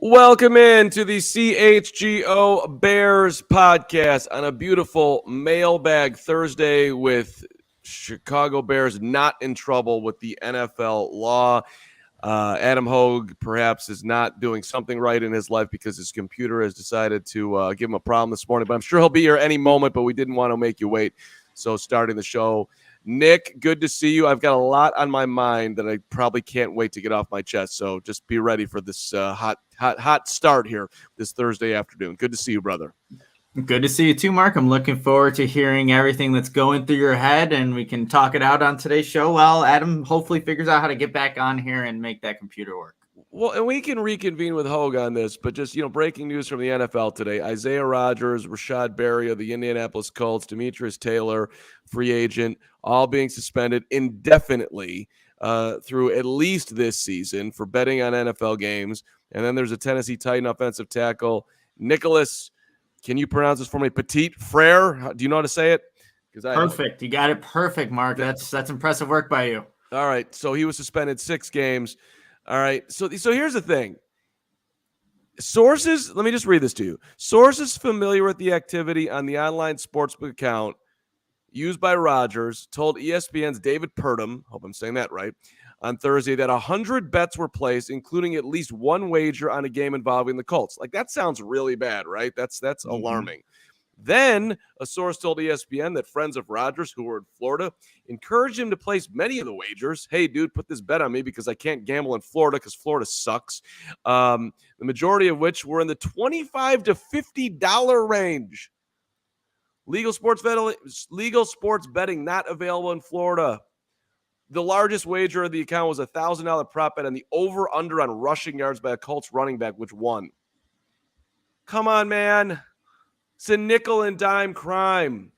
Welcome in to the CHGO Bears Podcast on a beautiful Mailbag Thursday with Chicago Bears not in trouble with the NFL law. Adam Hogue perhaps is not doing something right in his life because his computer has decided to give him a problem this morning. But I'm sure he'll be here any moment, but we didn't want to make you wait. So starting the show, Nick, good to see you. I've got a lot on my mind that I probably can't wait to get off my chest. So just be ready for this hot start here this Thursday afternoon. Good to see you, brother. Good to see you too, Mark. I'm looking forward to hearing everything that's going through your head, and we can talk it out on today's show while Adam hopefully figures out how to get back on here and make that computer work. Well, and we can reconvene with Hogue on this, but just, breaking news from the NFL today. Isaiah Rodgers, Rashad Berry of the Indianapolis Colts, Demetrius Taylor, free agent, all being suspended indefinitely through at least this season for betting on NFL games. And then there's a Tennessee Titan offensive tackle, Nicholas, can you pronounce this for me? Petit Frere? Do you know how to say it? Perfect. You got it perfect, Mark. That's impressive work by you. All right. So he was suspended 6 games. All right. So here's the thing. Sources, let me just read this to you. Sources familiar with the activity on the online sportsbook account used by Rodgers told ESPN's David Purdom, hope I'm saying that right, on Thursday that 100 bets were placed, including at least one wager on a game involving the Colts. Like, that sounds really bad, right? That's alarming. Then a source told ESPN that friends of Rodgers who were in Florida encouraged him to place many of the wagers. Hey, dude, put this bet on me because I can't gamble in Florida because Florida sucks. The majority of which were in the $25 to $50 range. Legal sports betting not available in Florida. The largest wager of the account was a $1,000 prop bet on the over-under on rushing yards by a Colts running back, which won. Come on, man. It's a nickel and dime crime.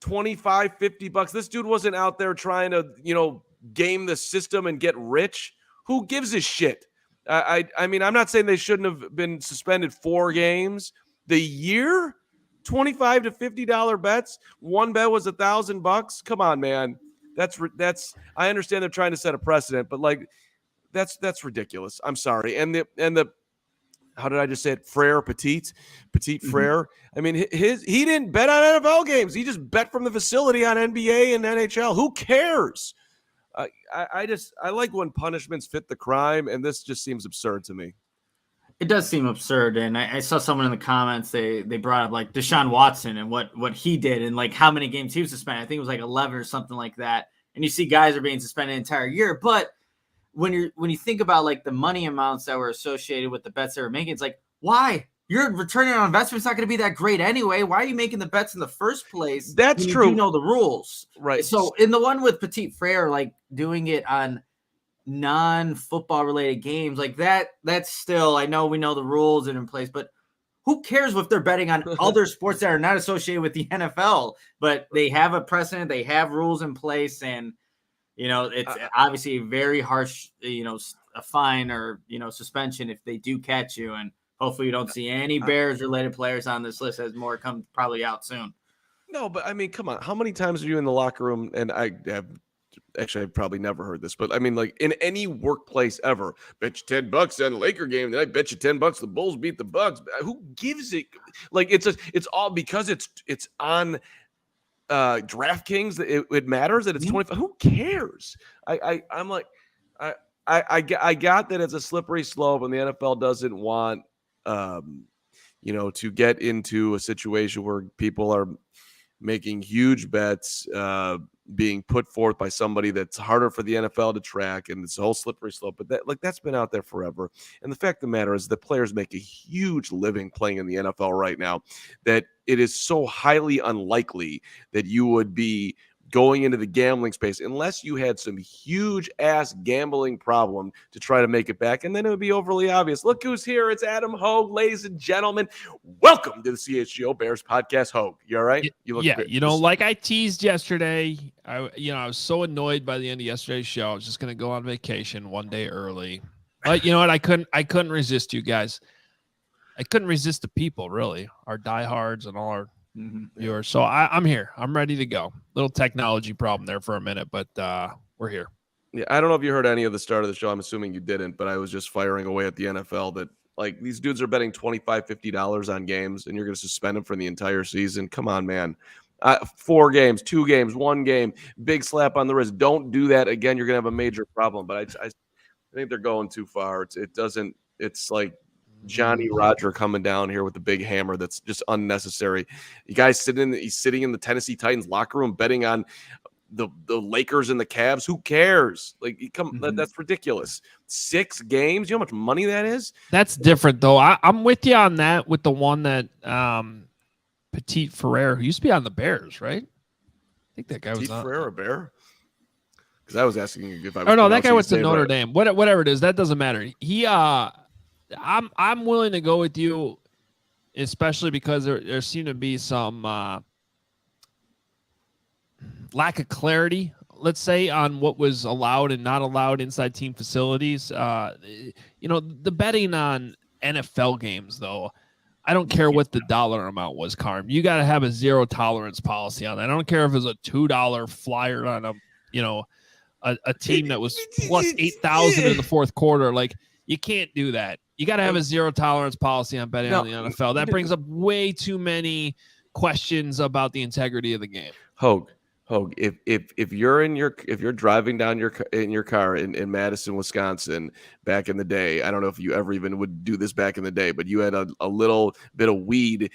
$25, $50. This dude wasn't out there trying to, game the system and get rich. Who gives a shit? I mean, I'm not saying they shouldn't have been suspended 4 games. The year? $25 to $50 bets. One bet was $1,000. Come on, man. That's. I understand they're trying to set a precedent, but that's ridiculous. I'm sorry. And the how did I just say it? Petit Frere. I mean, he didn't bet on NFL games. He just bet from the facility on NBA and NHL. Who cares? I like when punishments fit the crime, and this just seems absurd to me. It does seem absurd, and I saw someone in the comments, they brought up like Deshaun Watson and what he did and like how many games he was suspended. I think it was like 11 or something like that. And you see guys are being suspended an entire year, but when you think about like the money amounts that were associated with the bets they were making, it's like, why? Your return on investment's not going to be that great anyway. Why are you making the bets in the first place? That's true. You know the rules, right? So in the one with Petit Frere, like doing it on non-football related games like that's still, I know we know the rules are in place, but who cares if they're betting on other sports that are not associated with the NFL, but they have a precedent, they have rules in place, and it's obviously a very harsh a fine or suspension if they do catch you, and hopefully you don't see any Bears related players on this list as more come probably out soon. No, but I mean, come on, how many times are you in the locker room? And I've probably never heard this, but I mean, like in any workplace ever, bet you $10 on the Laker game, then I bet you $10 the Bulls beat the Bucks. Who gives it? Like it's all because it's on DraftKings. It matters that it's 25. Who cares? I'm like, I got that it's a slippery slope, and the NFL doesn't want to get into a situation where people are making huge bets being put forth by somebody that's harder for the NFL to track, and it's a whole slippery slope. But that's been out there forever. And the fact of the matter is that players make a huge living playing in the NFL right now, that it is so highly unlikely that you would be going into the gambling space unless you had some huge ass gambling problem to try to make it back. And then it would be overly obvious. Look who's here. It's Adam Hogue, ladies and gentlemen. Welcome to the CHGO Bears Podcast. Hogue, you all right? You look great. Like I teased yesterday, I was so annoyed by the end of yesterday's show. I was just going to go on vacation one day early. But you know what? I couldn't resist you guys. I couldn't resist the people, really, our diehards and all our viewers. So I'm here. I'm ready to go. Little technology problem there for a minute, but we're here. Yeah, I don't know if you heard any of the start of the show. I'm assuming you didn't, but I was just firing away at the NFL that Like, these dudes are betting $25, $50 on games, and you're going to suspend them for the entire season. Come on, man. 4 games, 2 games, 1 game, big slap on the wrist. Don't do that again. You're going to have a major problem. But I think they're going too far. It's like Johnny Roger coming down here with the big hammer. That's just unnecessary. You guys he's sitting in the Tennessee Titans locker room betting on the Lakers and the Cavs. Who cares? Like, that's ridiculous. 6 games. You know how much money that is? That's different though. I'm with you on that with the one that Petit Ferrer, who used to be on the Bears, right? I think that guy was on. Ferrer, a Bear? Because I was asking you if I was. Oh no, that guy went to Notre Dame. Whatever it is, that doesn't matter. I'm willing to go with you, especially because there seemed to be some lack of clarity, let's say, on what was allowed and not allowed inside team facilities. The betting on NFL games, though, I don't care what the dollar amount was, Carm. You got to have a 0 tolerance policy on that. I don't care if it was a $2 flyer on a team that was plus 8,000 in the fourth quarter. Like, you can't do that. You got to have a 0 tolerance policy on betting on the NFL. That brings up way too many questions about the integrity of the game. Hogue, if you're driving down in your car in Madison, Wisconsin, back in the day, I don't know if you ever even would do this back in the day, but you had a little bit of weed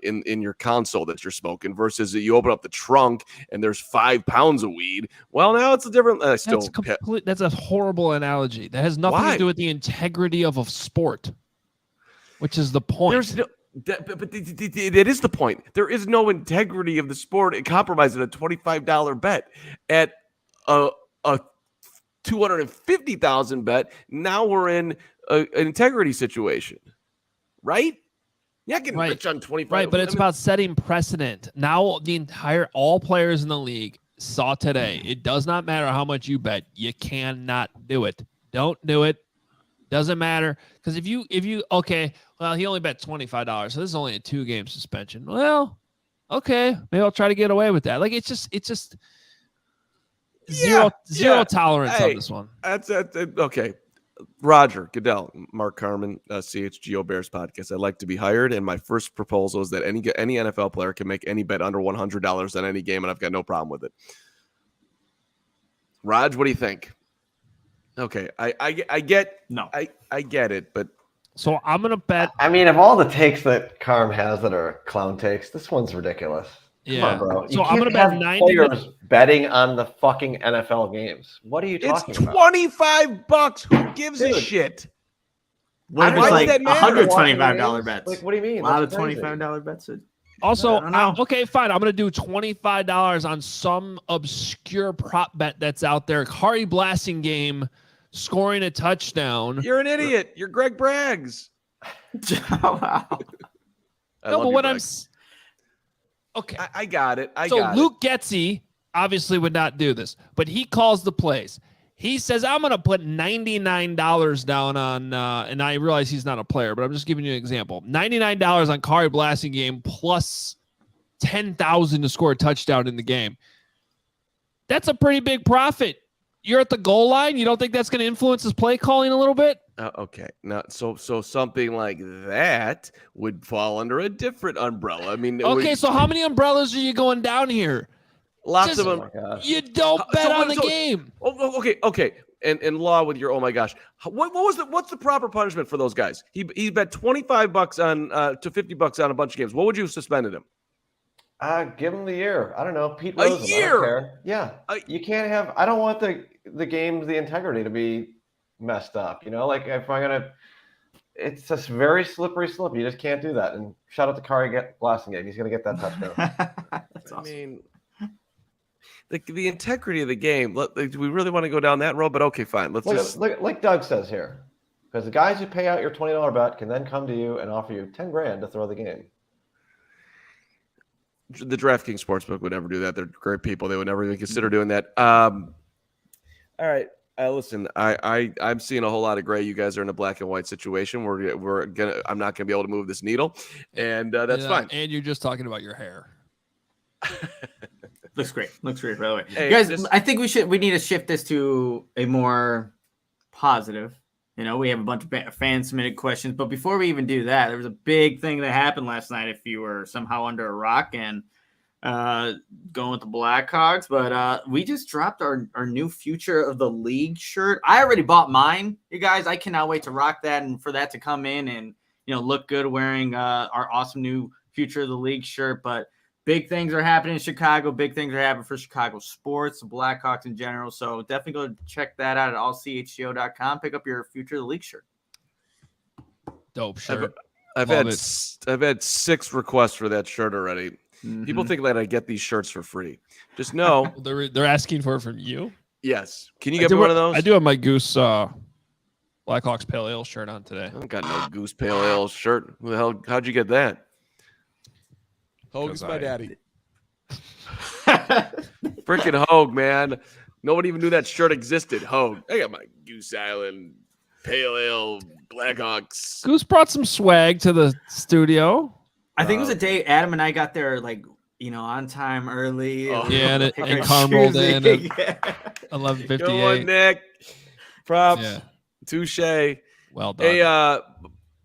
in your console that you're smoking versus you open up the trunk and there's 5 pounds of weed. Well, now it's a different. That's a horrible analogy. That has nothing to do with the integrity of a sport, which is the point. But it is the point. There is no integrity of the sport. It compromises a $25 bet at a $250,000 bet. Now we're in an integrity situation, right? Yeah, getting rich on 25. Right, but it's about setting precedent. Now all players in the league saw today. It does not matter how much you bet. You cannot do it. Don't do it. Doesn't matter, because if you he only bet $25, so this is only a 2-game suspension. Well, okay, maybe I'll try to get away with that. Like, it's just zero tolerance on this one. That's okay. Roger Goodell, Mark Carman, CHGO Bears Podcast. I'd like to be hired, and my first proposal is that any NFL player can make any bet under $100 on any game, and I've got no problem with it. Raj, what do you think? Okay, I get I get it, but so I'm gonna bet. I mean, of all the takes that Carm has that are clown takes, this one's ridiculous. Come on, bro. So I'm gonna bet 90 players betting on the fucking NFL games. What are you talking about? It's $25. Who gives a shit? What if it's like $125 bets? Like, what do you mean? A lot of $25 bets. Also, okay, fine. I'm going to do $25 on some obscure prop bet that's out there. Kari Blasting game scoring a touchdown. You're an idiot. You're Greg Braggs. Wow. Okay. I got it. Luke Getsy obviously would not do this, but he calls the plays. He says, I'm going to put $99 down on, and I realize he's not a player, but I'm just giving you an example. $99 on Kari Blasting game plus 10,000 to score a touchdown in the game. That's a pretty big profit. You're at the goal line. You don't think that's going to influence his play calling a little bit? Okay. Now, so something like that would fall under a different umbrella. I mean, so how many umbrellas are you going down here? Lots of them. You don't bet on the game. Okay. And law with your, oh my gosh. What's the proper punishment for those guys? He bet $25 on to $50 on a bunch of games. What would you have suspended him? Give him the year. I don't know. Pete Rose. A year. I don't care. Yeah. You can't have. I don't want the game's the integrity to be messed up. You know, like if I'm gonna, it's just very slippery slope. You just can't do that. And shout out to Kari Blasting game. He's gonna get that touchdown. That's awesome. I mean, the integrity of the game. Do we really want to go down that road? But okay, fine. Let's look like Doug says here, because the guys who pay out your $20 bet can then come to you and offer you $10,000 to throw the game. The DraftKings Sportsbook would never do that. They're great people. They would never even consider doing that. All right. Listen, I'm seeing a whole lot of gray. You guys are in a black and white situation. I'm not gonna be able to move this needle, and that's fine. And you're just talking about your hair. Looks great. By the way, hey, guys. I think we need to shift this to a more positive We have a bunch of fan submitted questions, but before we even do that, there was a big thing that happened last night. If you were somehow under a rock and going with the Blackhawks, but we just dropped our new Future of the League shirt. I already bought mine, you guys. I cannot wait to rock that and for that to come in and look good wearing our awesome new Future of the League shirt. But big things are happening in Chicago. Big things are happening for Chicago sports, the Blackhawks in general. So definitely go check that out at allchgo.com. Pick up your Future of the League shirt. Dope shirt. I've had 6 requests for that shirt already. Mm-hmm. People think that I get these shirts for free. Just know they're asking for it from you. Yes. Can you get me one of those? I do have my Goose Blackhawks Pale Ale shirt on today. I don't got no Goose Pale Ale shirt. Who the hell? How'd you get that? Hogue's my daddy. Freaking Hogue, man. Nobody even knew that shirt existed. Hogue. I got my Goose Island Pale Ale Blackhawks. Goose brought some swag to the studio. I think it was a day Adam and I got there on time early. Oh. Yeah, and Carm rolled in at 11:58. Go on, Nick. Props. Yeah. Touche. Well done. Hey,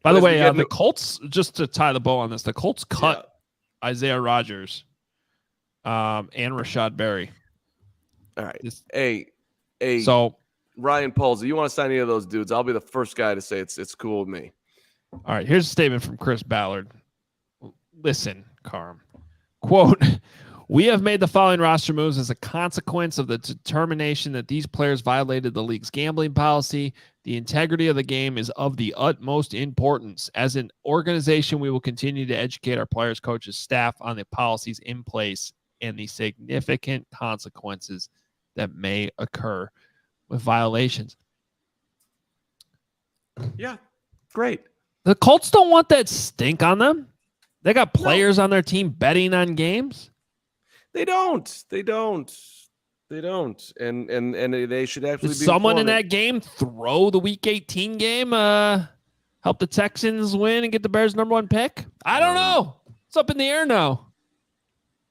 by the way, the Colts, just to tie the bow on this, the Colts cut Isaiah Rodgers and Rashad Berry. All right. So Ryan Poles, if you want to sign any of those dudes, I'll be the first guy to say it's cool with me. All right, here's a statement from Chris Ballard. Listen, Carm. Quote, we have made the following roster moves as a consequence of the determination that these players violated the league's gambling policy. The integrity of the game is of the utmost importance. As an organization, we will continue to educate our players, coaches, staff on the policies in place and the significant consequences that may occur with violations. Yeah, great. The Colts don't want that stink on them. They got players on their team betting on games. They don't. And they should actually Did be someone in informing. that game throw the Week 18 game, help the Texans win and get the Bears' #1 pick? I don't know. It's up in the air now.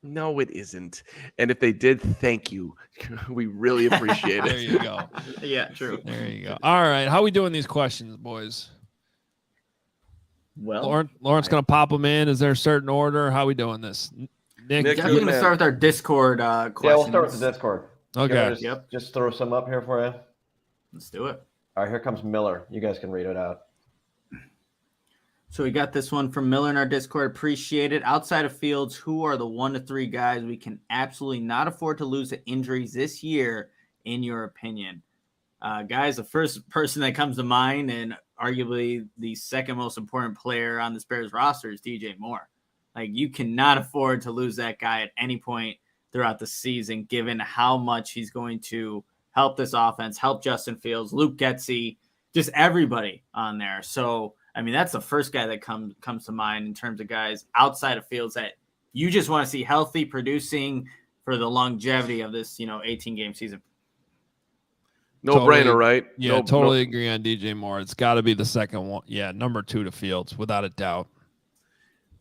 No, it isn't. And if they did, thank you. We really appreciate it. There you go. Yeah, true. There you go. All right. How we doing these questions, boys? Well, Lawrence going to pop them in. Is there a certain order? How we doing this? Nick, definitely going to start with our Discord questions. Yeah, we'll start with the Discord. Okay. Just throw some up here for you. Let's do it. All right, here comes Miller. You guys can read it out. So we got this one from Miller in our Discord. Appreciate it. Outside of Fields, who are the 1 to 3 guys we can absolutely not afford to lose to injuries this year, in your opinion? Guys, the first person that comes to mind and arguably the second most important player on this Bears roster is DJ Moore. Like, you cannot afford to lose that guy at any point throughout the season, given how much he's going to help this offense, help Justin Fields, Luke Getsy, just everybody on there. So, I mean, that's the first guy that comes to mind in terms of guys outside of Fields that you just want to see healthy, producing for the longevity of this, 18-game season. Brainer, right? Yeah, totally agree on DJ Moore. It's got to be the second one. Yeah, number 2 to Fields, without a doubt.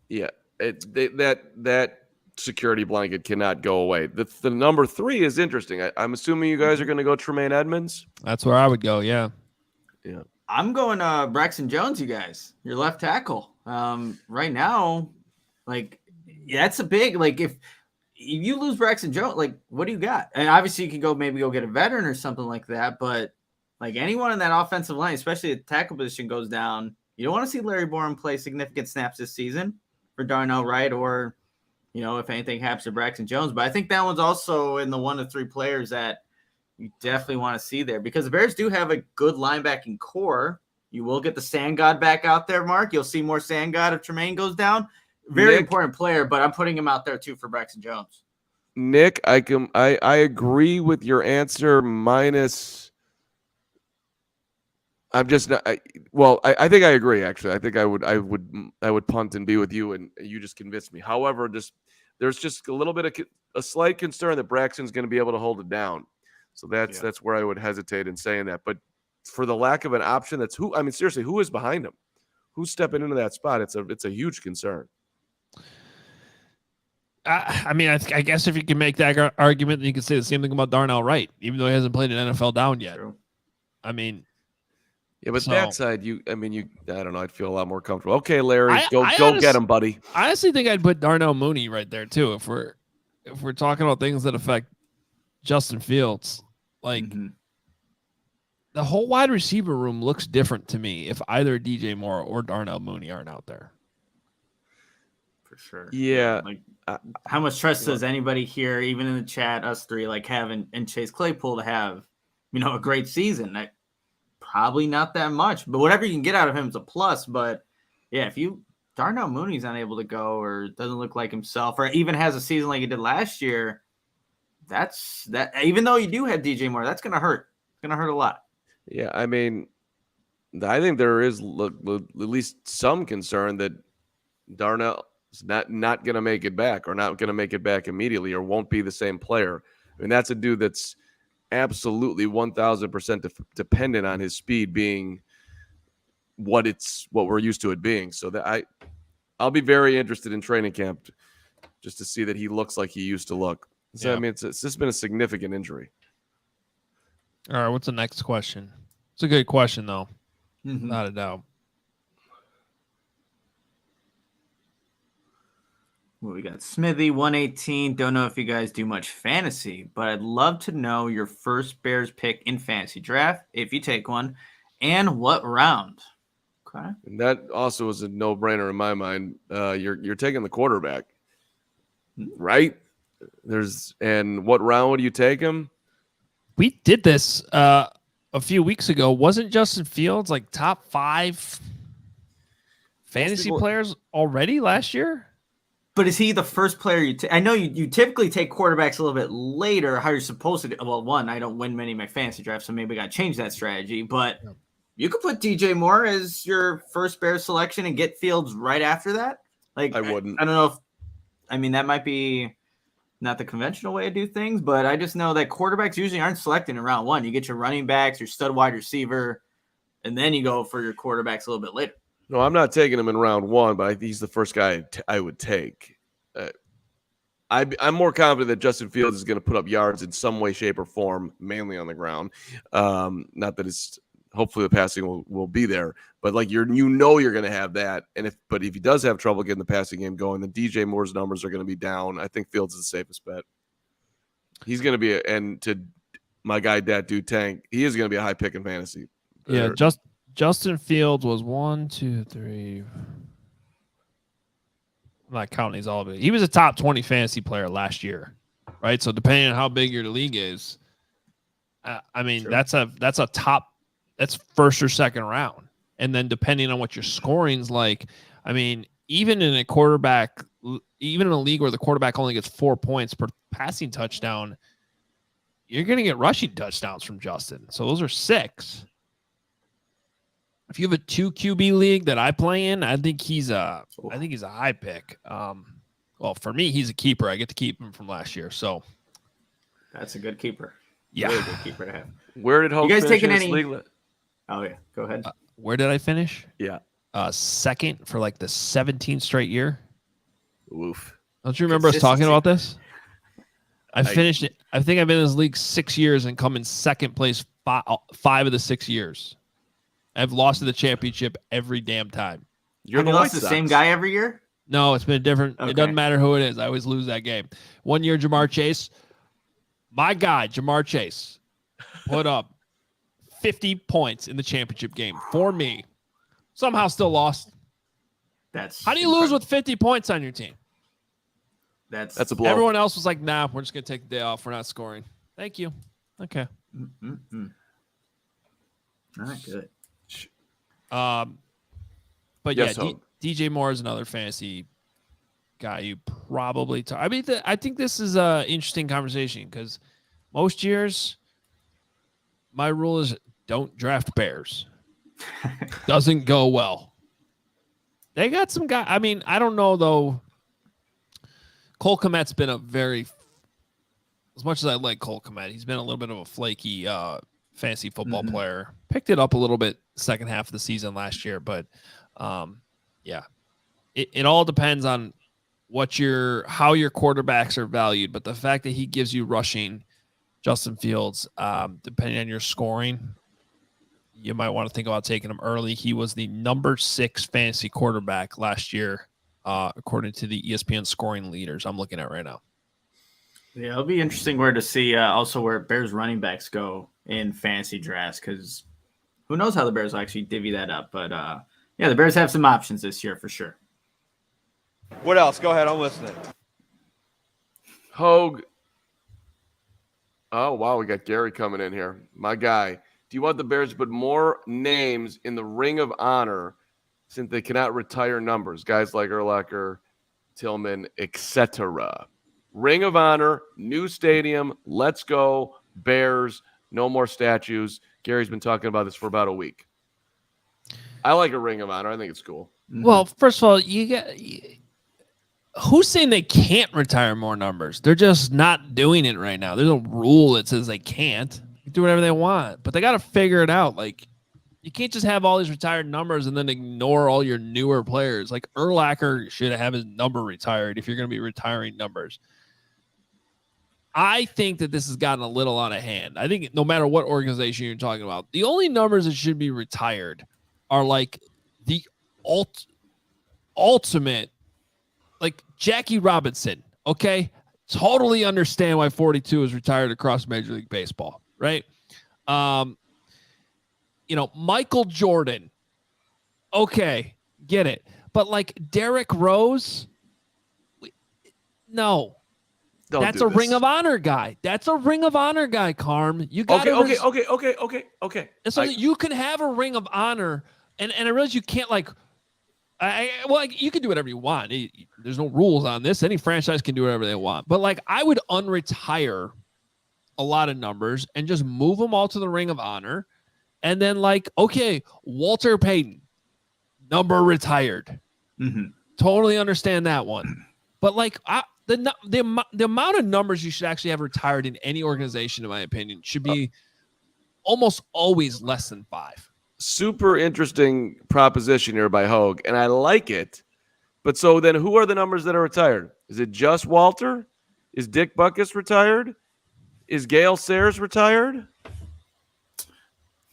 Yeah, that security blanket cannot go away. The number 3 is interesting. I'm assuming you guys are going to go Tremaine Edmonds. That's where I would go. Yeah. I'm going Braxton Jones, you guys. Your left tackle. Right now, that's a big if you lose Braxton Jones, what do you got? And obviously you can go get a veteran or something like that, but anyone in that offensive line, especially the tackle position, goes down. You don't want to see Larry Bourne play significant snaps this season for Darnell Wright or, if anything happens to Braxton Jones. But I think that one's also in the 1 to 3 players that you definitely want to see there because the Bears do have a good linebacking core. You will get the Sand God back out there, Mark. You'll see more Sand God if Tremaine goes down. Very important player, but I'm putting him out there too for Braxton Jones. Nick, I agree with your answer minus. I'm just not. I think I agree. Actually, I think I would punt and be with you, and you just convinced me. However, there's just a little bit of a slight concern that Braxton's going to be able to hold it down. So that's where I would hesitate in saying that. But for the lack of an option, seriously, who is behind him? Who's stepping into that spot? It's a huge concern. I guess if you can make that argument, then you can say the same thing about Darnell Wright, even though he hasn't played an NFL down yet. True. I mean, Yeah, but So- that side, I don't know. I'd feel a lot more comfortable. Okay, Larry, I go get him, buddy. I honestly think I'd put Darnell Mooney right there too. If we're talking about things that affect Justin Fields, like the whole wide receiver room looks different to me if either DJ Moore or Darnell Mooney aren't out there. For sure. Yeah. Like, how much trust does anybody here, even in the chat, us three, like having and Chase Claypool to have, a great season? Probably not that much, but whatever you can get out of him is a plus. But yeah, if Darnell Mooney's unable to go or doesn't look like himself, or even has a season like he did last year, that's that. Even though you do have DJ Moore, that's gonna hurt. It's gonna hurt a lot. Yeah, I think there is at least some concern that Darnell is not going to make it back, or not going to make it back immediately, or won't be the same player. I mean, that's a dude that's absolutely 1,000% dependent on his speed being what we're used to it being. So that I'll be very interested in training camp just to see that he looks like he used to look. So, Yeah. it's just been a significant injury. All right, what's the next question? It's a good question, though. Mm-hmm. Not a doubt. Well, we got Smithy 118. Don't know if you guys do much fantasy, but I'd love to know your first Bears pick in fantasy draft, if you take one, and what round. Okay. And that also is a no-brainer in my mind. You're taking the quarterback, right? And what round would you take him? We did this a few weeks ago. Wasn't Justin Fields like top 5 fantasy players already last year? But is he the first player you take? I know you typically take quarterbacks a little bit later, how you're supposed to do. Well, one, I don't win many of my fantasy drafts, so maybe I got to change that strategy. But you could put DJ Moore as your first Bears selection and get Fields right after that. Like, I wouldn't. I don't know if, that might be not the conventional way to do things, but I just know that quarterbacks usually aren't selected in round 1. You get your running backs, your stud wide receiver, and then you go for your quarterbacks a little bit later. No, I'm not taking him in round 1, but he's the first guy I would take. I'm more confident that Justin Fields is going to put up yards in some way, shape, or form, mainly on the ground. Not that it's hopefully the passing will be there, but like you're going to have that. And if he does have trouble getting the passing game going, then DJ Moore's numbers are going to be down. I think Fields is the safest bet. He's going to be and to my guy Dat Dude Tank, he is going to be a high pick in fantasy. Yeah, Justin Fields was 1, 2, 3. I'm not counting these all of it. He was a top 20 fantasy player last year, right? So depending on how big your league is, sure. that's first or second round. And then depending on what your scoring's like, even in a league where the quarterback only gets 4 points per passing touchdown, you're going to get rushing touchdowns from Justin. So those are 6. If you have a 2 QB league that I play in, I think he's a high pick. Well, for me, he's a keeper. I get to keep him from last year, so that's a good keeper. Yeah, really good keeper to have. Where did Hoge finish in this league? Oh yeah, go ahead. Where did I finish? Yeah, second for like the 17th straight year. Oof! Don't you remember us talking about this? I finished it. I think I've been in this league 6 years and come in second place 5 of the 6 years. I've lost to the championship every damn time. You're the same guy every year? No, it's been different. Okay. It doesn't matter who it is. I always lose that game. 1 year, Jamar Chase. My guy, Jamar Chase, put up 50 points in the championship game for me. Somehow still lost. How do you lose with 50 points on your team? That's a blow. Everyone else was like, nah, we're just going to take the day off. We're not scoring. Thank you. Okay. Not good. But yes, yeah, DJ Moore is another fantasy guy you probably I think this is an interesting conversation because most years my rule is don't draft Bears. Doesn't go well. They got some guy. I don't know though. Cole Kmet's been as much as I like Cole Kmet, he's been a little bit of a flaky fantasy football player. Picked it up a little bit second half of the season last year, but yeah, it all depends on how your quarterbacks are valued. But the fact that he gives you rushing, Justin Fields, depending on your scoring, you might want to think about taking him early. He was the number 6 fantasy quarterback last year, according to the ESPN scoring leaders I'm looking at right now. Yeah, it'll be interesting where to see also where Bears running backs go in fantasy drafts, because who knows how the Bears will actually divvy that up. But, yeah, the Bears have some options this year for sure. What else? Go ahead. I'm listening. Hogue. Oh, wow. We got Gary coming in here. My guy. Do you want the Bears to put more names in the Ring of Honor since they cannot retire numbers? Guys like Urlacher, Tillman, etc. Ring of Honor, new stadium. Let's go. Bears. No more statues. Gary's been talking about this for about a week. I like a Ring of Honor. I think it's cool. Well, first of all, who's saying they can't retire more numbers? They're just not doing it right now. There's a rule that says they can't. They can do whatever they want, but they got to figure it out. Like, you can't just have all these retired numbers and then ignore all your newer players. Like, Urlacher should have his number retired if you're going to be retiring numbers. I think that this has gotten a little out of hand. I think no matter what organization you're talking about, the only numbers that should be retired are like the ultimate, like Jackie Robinson. Okay. Totally understand why 42 is retired across Major League Baseball. Right. Michael Jordan. Okay. Get it. But like Derrick Rose. No. That's a Ring of Honor guy. That's a Ring of Honor guy, Carm. You got Okay. So you can have a Ring of Honor, and I realize you can't you can do whatever you want. There's no rules on this. Any franchise can do whatever they want. But like, I would unretire a lot of numbers and just move them all to the Ring of Honor, and then like, okay, Walter Payton, number retired. Mm-hmm. Totally understand that one. But like, the amount of numbers you should actually have retired in any organization, in my opinion, should be almost always less than 5. Super interesting proposition here by Hogue, and I like it. But so then who are the numbers that are retired? Is it just Walter? Is Dick Butkus retired? Is Gale Sayers retired?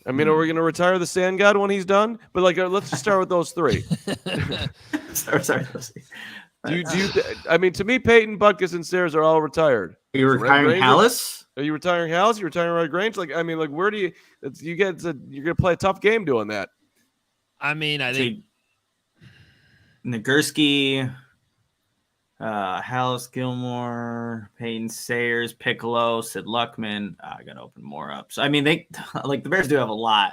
I mean, are we going to retire the Sand God when he's done? But like, let's just start with those 3. Sorry. Do you? I mean, to me, Peyton, Butkus, and Sayers are all retired. Are you retiring Hallis? Are you retiring Hallis? You're retiring Red Grange? Like, I mean, like, where do you? You're gonna play a tough game doing that. I mean, I think Nagurski, Hallis, Gilmore, Peyton, Sayers, Piccolo, Sid Luckman. I gotta open more up. So I mean, the Bears do have a lot.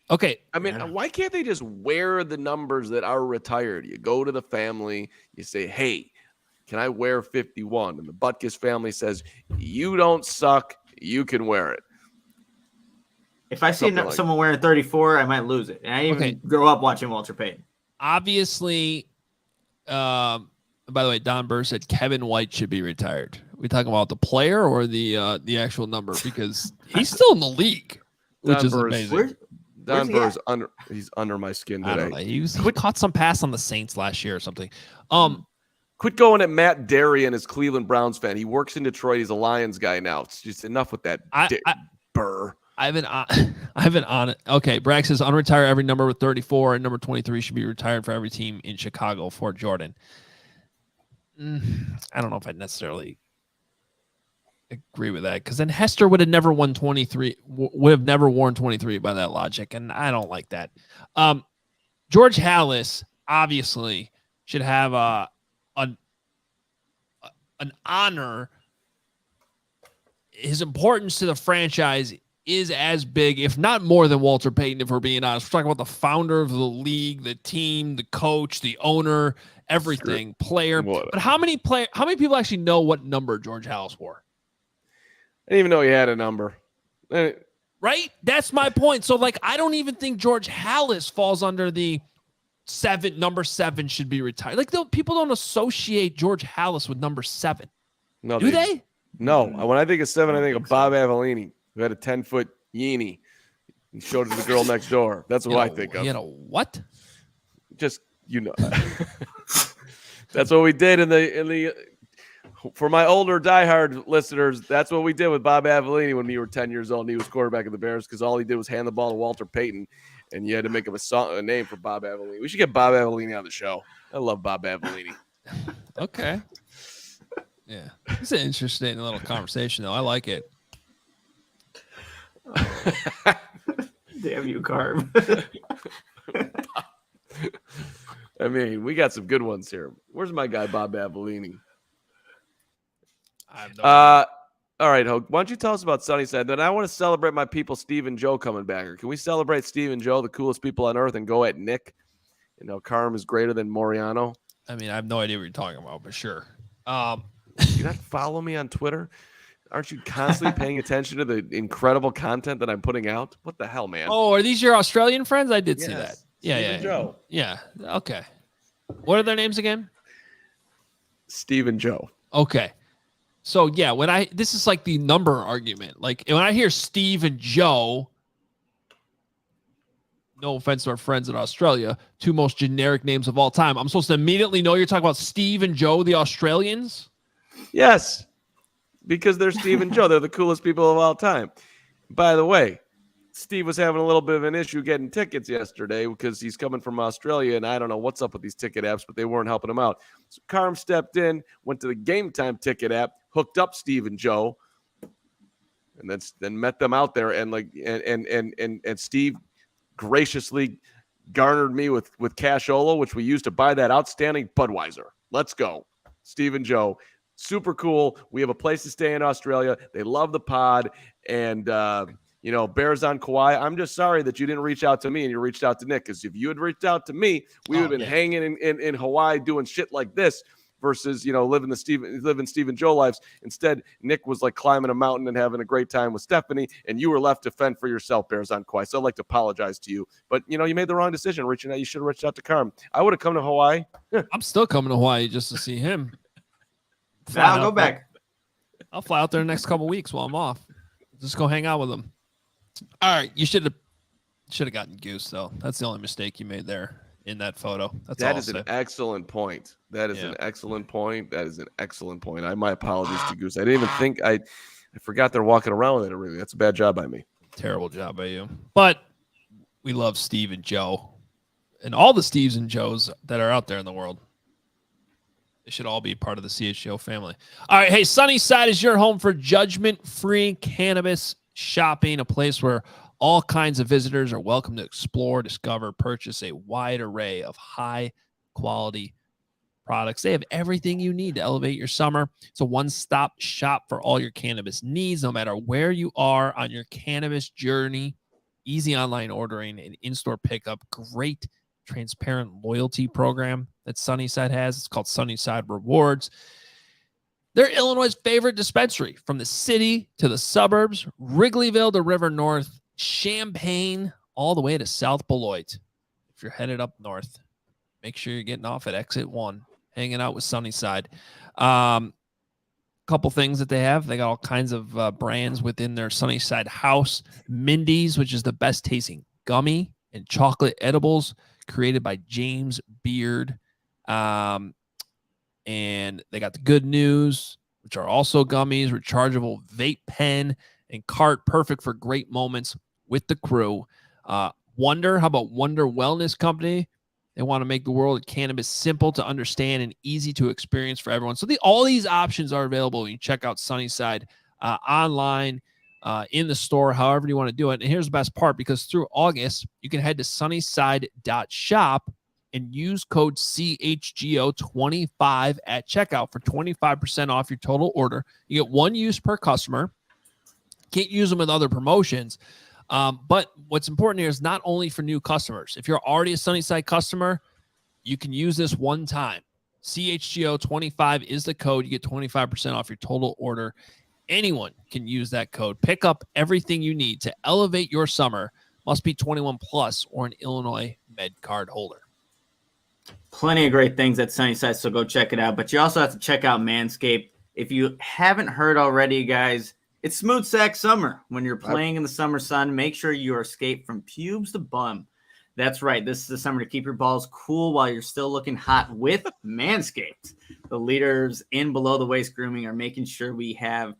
Okay. I mean, why can't they just wear the numbers that are retired? You go to the family, you say, hey, can I wear 51? And the Butkus family says, you don't suck. You can wear it. If I see someone wearing 34, I might lose it. And I even grew up watching Walter Payton. Obviously, by the way, Don Burr said Kevin White should be retired. Are we talking about the player or the actual number? Because he's still in the league, which is amazing. Don Burr's he's under my skin today. I don't know. He caught some pass on the Saints last year or something. Quit going at Matt Derry as Cleveland Browns fan. He works in Detroit. He's a Lions guy now. It's just enough with that. Burr. I haven't on it. Okay, Bragg says unretire every number with 34 and number 23 should be retired for every team in Chicago for Jordan. I don't know if I necessarily agree with that, because then Hester would have never won 23, would have never worn 23 by that logic, and I don't like that. George Hallis obviously should have an honor. His importance to the franchise is as big, if not more, than Walter Payton, if we're being honest. We're talking about the founder of the league, the team, the coach, the owner, everything, player. But how many people actually know what number George Hallis wore? I didn't even know he had a number. Right? That's my point. So, like, I don't even think George Hallis falls under the number 7 should be retired. Like, people don't associate George Hallis with number 7. No, do they? No. When I think of 7, I think of Bob Avellini, who had a 10-foot yeenie and showed it to the girl next door. That's what I think of. You know what? Just, That's what we did in the For my older diehard listeners, that's what we did with Bob Avellini when we were 10 years old and he was quarterback of the Bears because all he did was hand the ball to Walter Payton, and you had to make up a name for Bob Avellini. We should get Bob Avellini on the show. I love Bob Avellini. Okay. Yeah. It's an interesting little conversation, though. I like it. Damn you, Carm. I mean, we got some good ones here. Where's my guy, Bob Avellini? I have no idea. All right, Hogue, why don't you tell us about Sunnyside? Then I want to celebrate my people, Steve and Joe, coming back. Or can we celebrate Steve and Joe, the coolest people on earth, and go at Nick? You know, Carm is greater than Moreano. I mean, I have no idea what you're talking about, but sure. You not follow me on Twitter? Aren't you constantly paying attention to the incredible content that I'm putting out? What the hell, man? Oh, are these your Australian friends? I did see that. Yeah, Steve and Joe. Yeah. Okay. What are their names again? Steve and Joe. Okay. So yeah, this is like the number argument. Like when I hear Steve and Joe, no offense to our friends in Australia, two most generic names of all time, I'm supposed to immediately know you're talking about Steve and Joe, the Australians? Yes, because they're Steve and Joe. They're the coolest people of all time. By the way, Steve was having a little bit of an issue getting tickets yesterday because he's coming from Australia, and I don't know what's up with these ticket apps, but they weren't helping him out. So Carm stepped in, went to the Game Time ticket app, hooked up Steve and Joe, and then met them out there, and Steve graciously garnered me with cashola, which we used to buy that outstanding Budweiser. Let's go, Steve and Joe. Super cool. We have a place to stay in Australia. They love the pod, and Bears on Kauai. I'm just sorry that you didn't reach out to me and you reached out to Nick, because if you had reached out to me, we would have been hanging in Hawaii doing shit like this versus, living Steve and Joe lives. Instead, Nick was like climbing a mountain and having a great time with Stephanie, and you were left to fend for yourself, Bears on Kauai. So I'd like to apologize to you. But, you made the wrong decision reaching out. You should have reached out to Carm. I would have come to Hawaii. I'm still coming to Hawaii just to see him. I'll go back. I'll fly out there the next couple weeks while I'm off. Just go hang out with him. All right, you should have gotten Goose though. That's the only mistake you made there in that photo. That is an excellent point. That is an excellent point. That is an excellent point. My apologies to Goose. I didn't even think I forgot they're walking around with it already. That's a bad job by me. Terrible job by you. But we love Steve and Joe, and all the Steves and Joes that are out there in the world. They should all be part of the CHGO family. All right, hey, Sunnyside is your home for judgment-free cannabis shopping, a place where all kinds of visitors are welcome to explore, discover, purchase a wide array of high-quality products. They have everything you need to elevate your summer. It's a one-stop shop for all your cannabis needs, no matter where you are on your cannabis journey. Easy online ordering and in-store pickup. Great transparent loyalty program that Sunnyside has. It's called Sunnyside Rewards. They're Illinois' favorite dispensary, from the city to the suburbs, Wrigleyville to River North, Champaign, all the way to South Beloit. If you're headed up north, make sure you're getting off at exit 1, hanging out with Sunnyside. Couple things that they have. They got all kinds of brands within their Sunnyside house. Mindy's, which is the best tasting gummy and chocolate edibles, created by James Beard. And they got the Good News, which are also gummies, rechargeable vape pen and cart, perfect for great moments with the crew. Wonder, how about Wonder Wellness Company? They want to make the world of cannabis simple to understand and easy to experience for everyone. So all these options are available. You can check out Sunnyside online, in the store, however you want to do it. And here's the best part, because through August, you can head to sunnyside.shop and use code CHGO25 at checkout for 25% off your total order. You get one use per customer. Can't use them with other promotions. But what's important here is not only for new customers. If you're already a Sunnyside customer, you can use this one time. CHGO25 is the code. You get 25% off your total order. Anyone can use that code. Pick up everything you need to elevate your summer. Must be 21 plus or an Illinois Med card holder. Plenty of great things at Sunnyside, so go check it out. But you also have to check out Manscaped. If you haven't heard already, guys, it's smooth sack summer. When you're playing in the summer sun, make sure you are escaped from pubes to bum. That's right. This is the summer to keep your balls cool while you're still looking hot with Manscaped. The leaders in below the waist grooming are making sure we have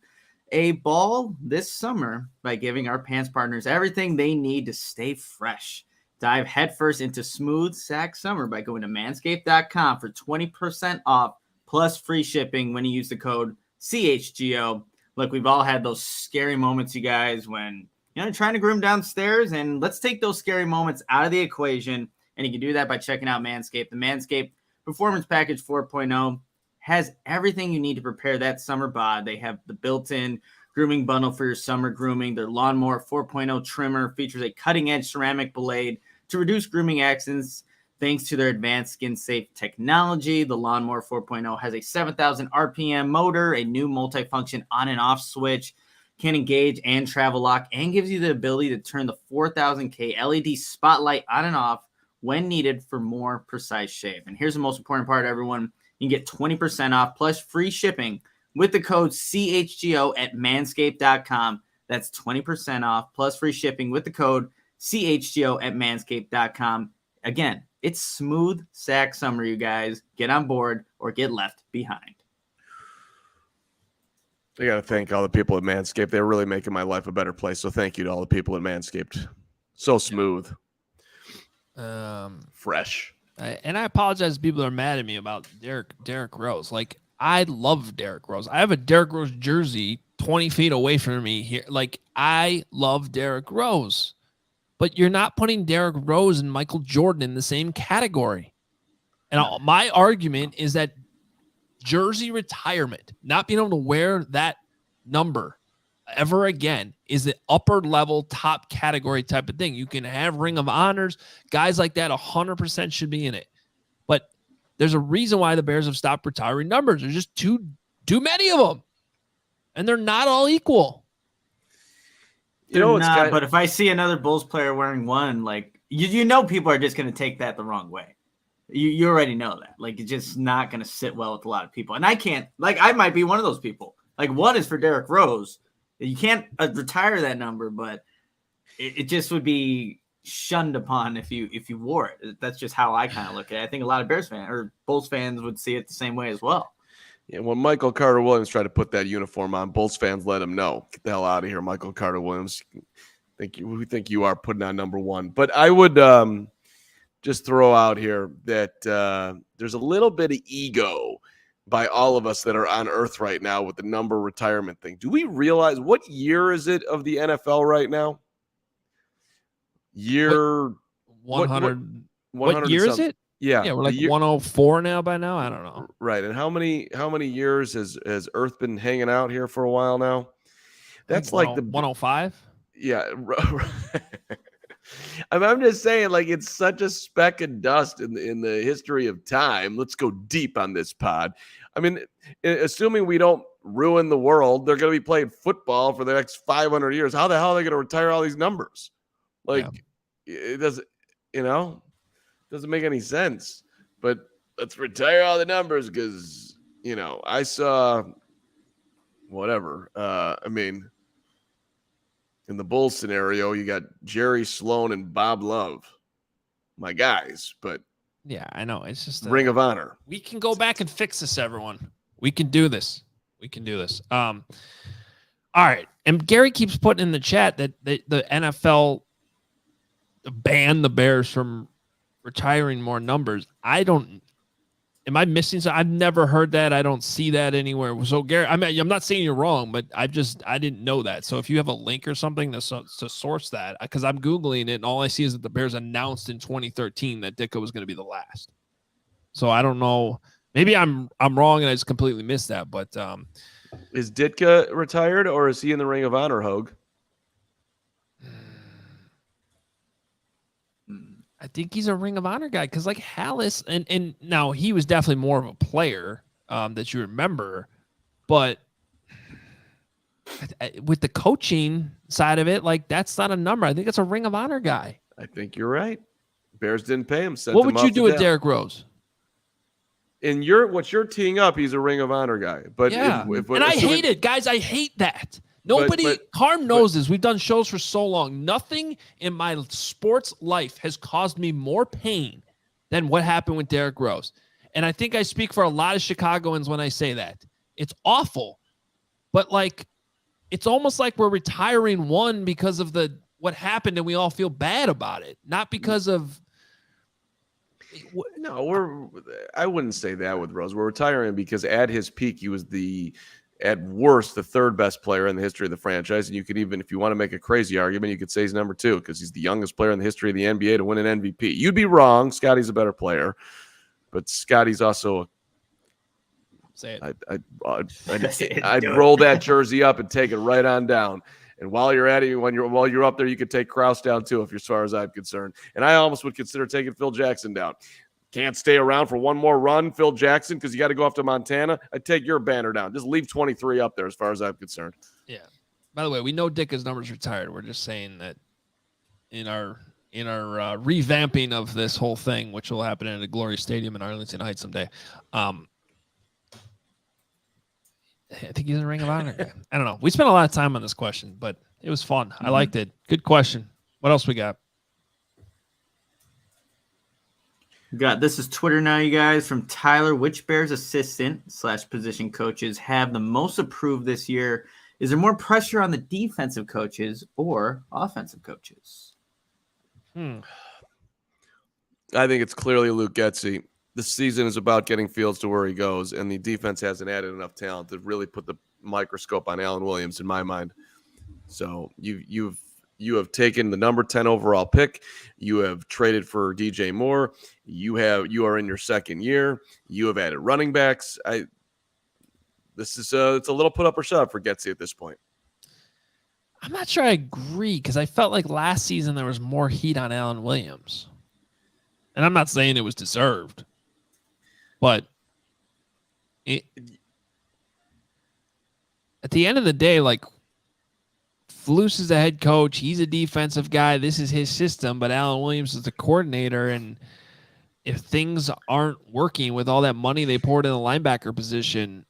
a ball this summer by giving our pants partners everything they need to stay fresh. Dive headfirst into smooth sack summer by going to manscaped.com for 20% off plus free shipping when you use the code CHGO. Look, we've all had those scary moments, you guys, when you're trying to groom downstairs, and let's take those scary moments out of the equation, and you can do that by checking out Manscaped. The Manscaped Performance Package 4.0 has everything you need to prepare that summer bod. They have the built-in grooming bundle for your summer grooming. Their Lawnmower 4.0 trimmer features a cutting-edge ceramic blade to reduce grooming accidents thanks to their advanced skin-safe technology. The Lawnmower 4.0 has a 7,000 RPM motor, a new multifunction on and off switch, can engage and travel lock, and gives you the ability to turn the 4000K LED spotlight on and off when needed for more precise shave. And here's the most important part, everyone. You can get 20% off plus free shipping with the code CHGO at manscaped.com. That's 20% off plus free shipping with the code CHGO at manscaped.com. Again, it's smooth sack summer, you guys. Get on board or get left behind. I got to thank all the people at Manscaped. They're really making my life a better place. So thank you to all the people at Manscaped. So smooth. Fresh. And I apologize to people that are mad at me about Derrick Rose. Like, I love Derrick Rose. I have a Derrick Rose jersey 20 feet away from me here. Like, I love Derrick Rose. But you're not putting Derrick Rose and Michael Jordan in the same category. And my argument is that jersey retirement, not being able to wear that number ever again, is the upper level top category type of thing. You can have Ring of Honors. Guys like that 100% should be in it. But there's a reason why the Bears have stopped retiring numbers. There's just too many of them. And they're not all equal. But if I see another Bulls player wearing one, like, you know people are just going to take that the wrong way. You already know that. Like, it's just not going to sit well with a lot of people. And I can't, like, I might be one of those people. Like, one is for Derrick Rose. You can't retire that number, but it just would be shunned upon if you wore it. That's just how I kind of look at it. I think a lot of Bears fans or Bulls fans would see it the same way as well. Yeah, when Michael Carter Williams tried to put that uniform on, Bulls fans let him know, get the hell out of here, Michael Carter Williams. We think you are putting on number one. But I would just throw out here that there's a little bit of ego by all of us that are on Earth right now with the number retirement thing. Do we realize what year is it of the NFL right now? Year 100. What year is it? Yeah, we're like 104 now by now. I don't know. Right. And how many years has Earth been hanging out here for a while now? That's like the 105. Yeah. I'm just saying, like, it's such a speck of dust in the history of time. Let's go deep on this pod. I mean, assuming we don't ruin the world, they're going to be playing football for the next 500 years. How the hell are they going to retire all these numbers? Like, It doesn't, doesn't make any sense. But let's retire all the numbers because, I saw whatever. In the Bulls scenario, you got Jerry Sloan and Bob Love, my guys. But yeah, I know. It's just Ring of Honor. We can go back and fix this, everyone. We can do this. All right. And Gary keeps putting in the chat that the NFL banned the Bears from retiring more numbers. Am I missing something? I've never heard that. I don't see that anywhere. So, Gary, I'm not saying you're wrong, but I didn't know that. So if you have a link or something to source that, because I'm Googling it, and all I see is that the Bears announced in 2013 that Ditka was going to be the last. So I don't know. Maybe I'm wrong and I just completely missed that. But is Ditka retired or is he in the Ring of Honor, Hogue? I think he's a Ring of Honor guy because, like, Hallis, and now he was definitely more of a player that you remember, but with the coaching side of it, like, that's not a number. I think it's a Ring of Honor guy. I think you're right. Bears didn't pay him. What would you do with Derrick Rose? What you're teeing up, he's a Ring of Honor guy. But yeah, and I hate it, guys. I hate that. Nobody, Carm knows this. We've done shows for so long. Nothing in my sports life has caused me more pain than what happened with Derrick Rose. And I think I speak for a lot of Chicagoans when I say that. It's awful. But, like, it's almost like we're retiring one because of what happened and we all feel bad about it. Not because of... No, I wouldn't say that with Rose. We're retiring because at his peak, he was at worst, the third best player in the history of the franchise. And you could even, if you want to make a crazy argument, you could say he's number 2 because he's the youngest player in the history of the NBA to win an MVP. You'd be wrong. Scotty's a better player, but Scotty's also Say it. I'd roll that jersey up and take it right on down. And while you're at it, while you're up there, you could take Krause down too, as far as I'm concerned. And I almost would consider taking Phil Jackson down. Can't stay around for one more run, Phil Jackson, because you got to go off to Montana. I'd take your banner down. Just leave 23 up there as far as I'm concerned. Yeah. By the way, we know Dick's number's retired. We're just saying that in our revamping of this whole thing, which will happen in a Glory Stadium in Arlington Heights someday. I think he's in Ring of Honor. I don't know. We spent a lot of time on this question, but it was fun. I liked it. Good question. What else we got? This is Twitter now, you guys, from Tyler. Which Bears assistant / position coaches have the most approved this year? Is there more pressure on the defensive coaches or offensive coaches? I think it's clearly Luke Getsy. The season is about getting Fields to where he goes, and the defense hasn't added enough talent to really put the microscope on Alan Williams, in my mind. So you have taken the number 10 overall pick. You have traded for DJ Moore. You are in your second year. You have added running backs. It's a little put up or shut up for Getsy at this point. I'm not sure I agree because I felt like last season there was more heat on Alan Williams. And I'm not saying it was deserved. But at the end of the day, like, Flus is the head coach. He's a defensive guy. This is his system. But Alan Williams is the coordinator. And if things aren't working with all that money they poured in the linebacker position,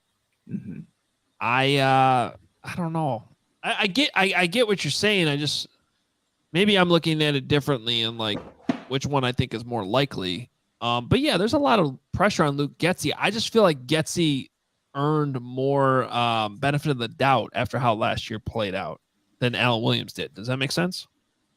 I don't know. I get what you're saying. Maybe I'm looking at it differently and like which one I think is more likely. But yeah, there's a lot of pressure on Luke Getsy. I just feel like Getsy earned more benefit of the doubt after how last year played out than Alan Williams did. Does that make sense?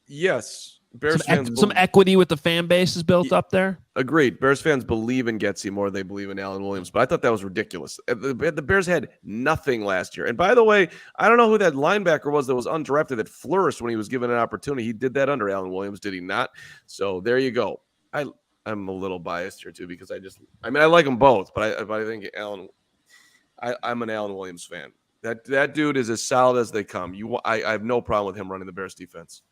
Yes. Bears fans some equity with the fan base is built up there. Agreed. Bears fans believe in Getsy more than they believe in Alan Williams, but I thought that was ridiculous. The Bears had nothing last year. And by the way, I don't know who that linebacker was that was undrafted that flourished when he was given an opportunity. He did that under Alan Williams, did he not? So there you go. I'm a little biased here too because I like them both, but I think I'm an Alan Williams fan. That dude is as solid as they come. I have no problem with him running the Bears defense.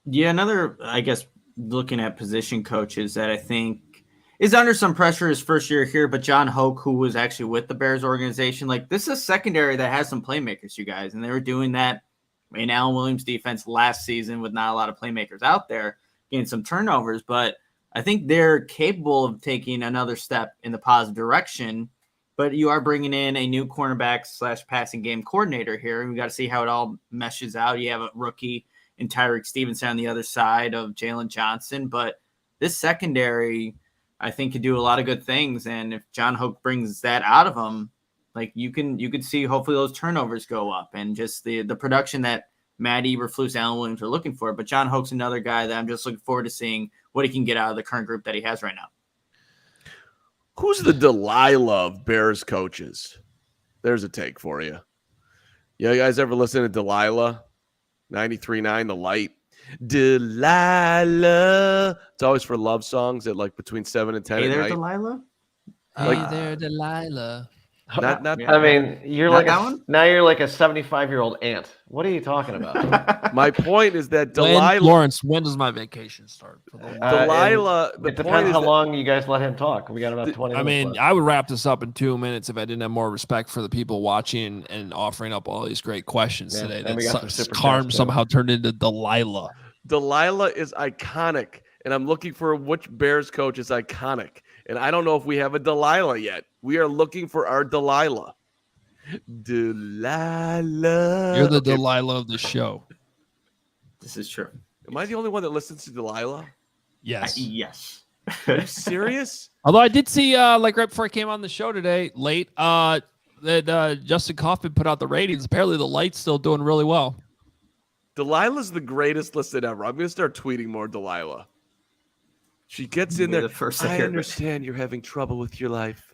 Yeah, another, I guess, looking at position coaches that I think is under some pressure his first year here, but John Hogue, who was actually with the Bears organization, like, this is a secondary that has some playmakers, you guys, and they were doing that in Alan Williams' defense last season with not a lot of playmakers out there, getting some turnovers, but I think they're capable of taking another step in the positive direction, but you are bringing in a new cornerback / passing game coordinator here, and we got to see how it all meshes out. You have a rookie and Tyreek Stevenson on the other side of Jalen Johnson. But this secondary, I think, could do a lot of good things. And if John Hogue brings that out of them, like, you could see hopefully those turnovers go up and just the production that Matt Eberflus, Alan Williams are looking for. But John Hogue's another guy that I'm just looking forward to seeing what he can get out of the current group that he has right now. Who's the Delilah of Bears coaches? There's a take for you. You guys ever listen to Delilah? 93.9 The Light. Delilah. It's always for love songs at like between 7 and 10 Hey at there, night. Delilah. Hey there, Delilah. Not I mean, you're Not like that one? now you're like a 75-year-old aunt. What are you talking about? my point is that Delilah. Lawrence, when does my vacation start? Delilah. The It point depends is how that- long you guys let him talk. We got about 20 I minutes mean, left. I would wrap this up in 2 minutes if I didn't have more respect for the people watching and offering up all these great questions Yeah, today. and we got some super Carm chats, too. somehow turned into Delilah. Delilah is iconic, and I'm looking for which Bears coach is iconic. And I don't know if we have a Delilah yet. We are looking for our Delilah. Delilah. You're the Okay. Delilah of the show. This is true. Am I the only one that listens to Delilah? Yes. Yes. Are you serious? Although I did see, like right before I came on the show today, late, that Justin Kaufman put out the ratings. Apparently, the Light's still doing really well. Delilah's the greatest listen ever. I'm going to start tweeting more Delilah. She gets in You're there. the first to I hear it. understand you're having trouble with your life,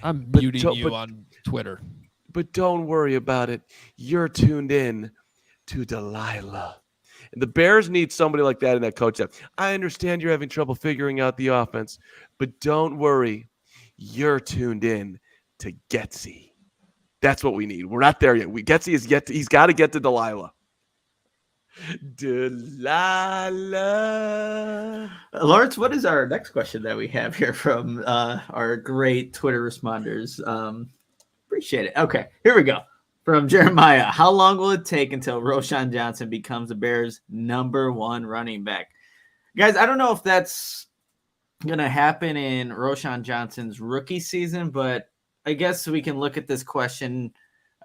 I'm But muting don't- you but- on Twitter. but don't worry about it. You're tuned in to Delilah. And the Bears need somebody like that in that coach staff. I understand you're having trouble figuring out the offense, but don't worry. You're tuned in to Getsy. That's what we need. We're not there yet. Getsy is he's got to get to Delilah. Delilah. Lawrence, what is our next question that we have here from our great Twitter responders? Appreciate it. Okay, here we go. From Jeremiah, how long will it take until Roschon Johnson becomes the Bears' #1 running back? Guys, I don't know if that's going to happen in Roschon Johnson's rookie season, but I guess we can look at this question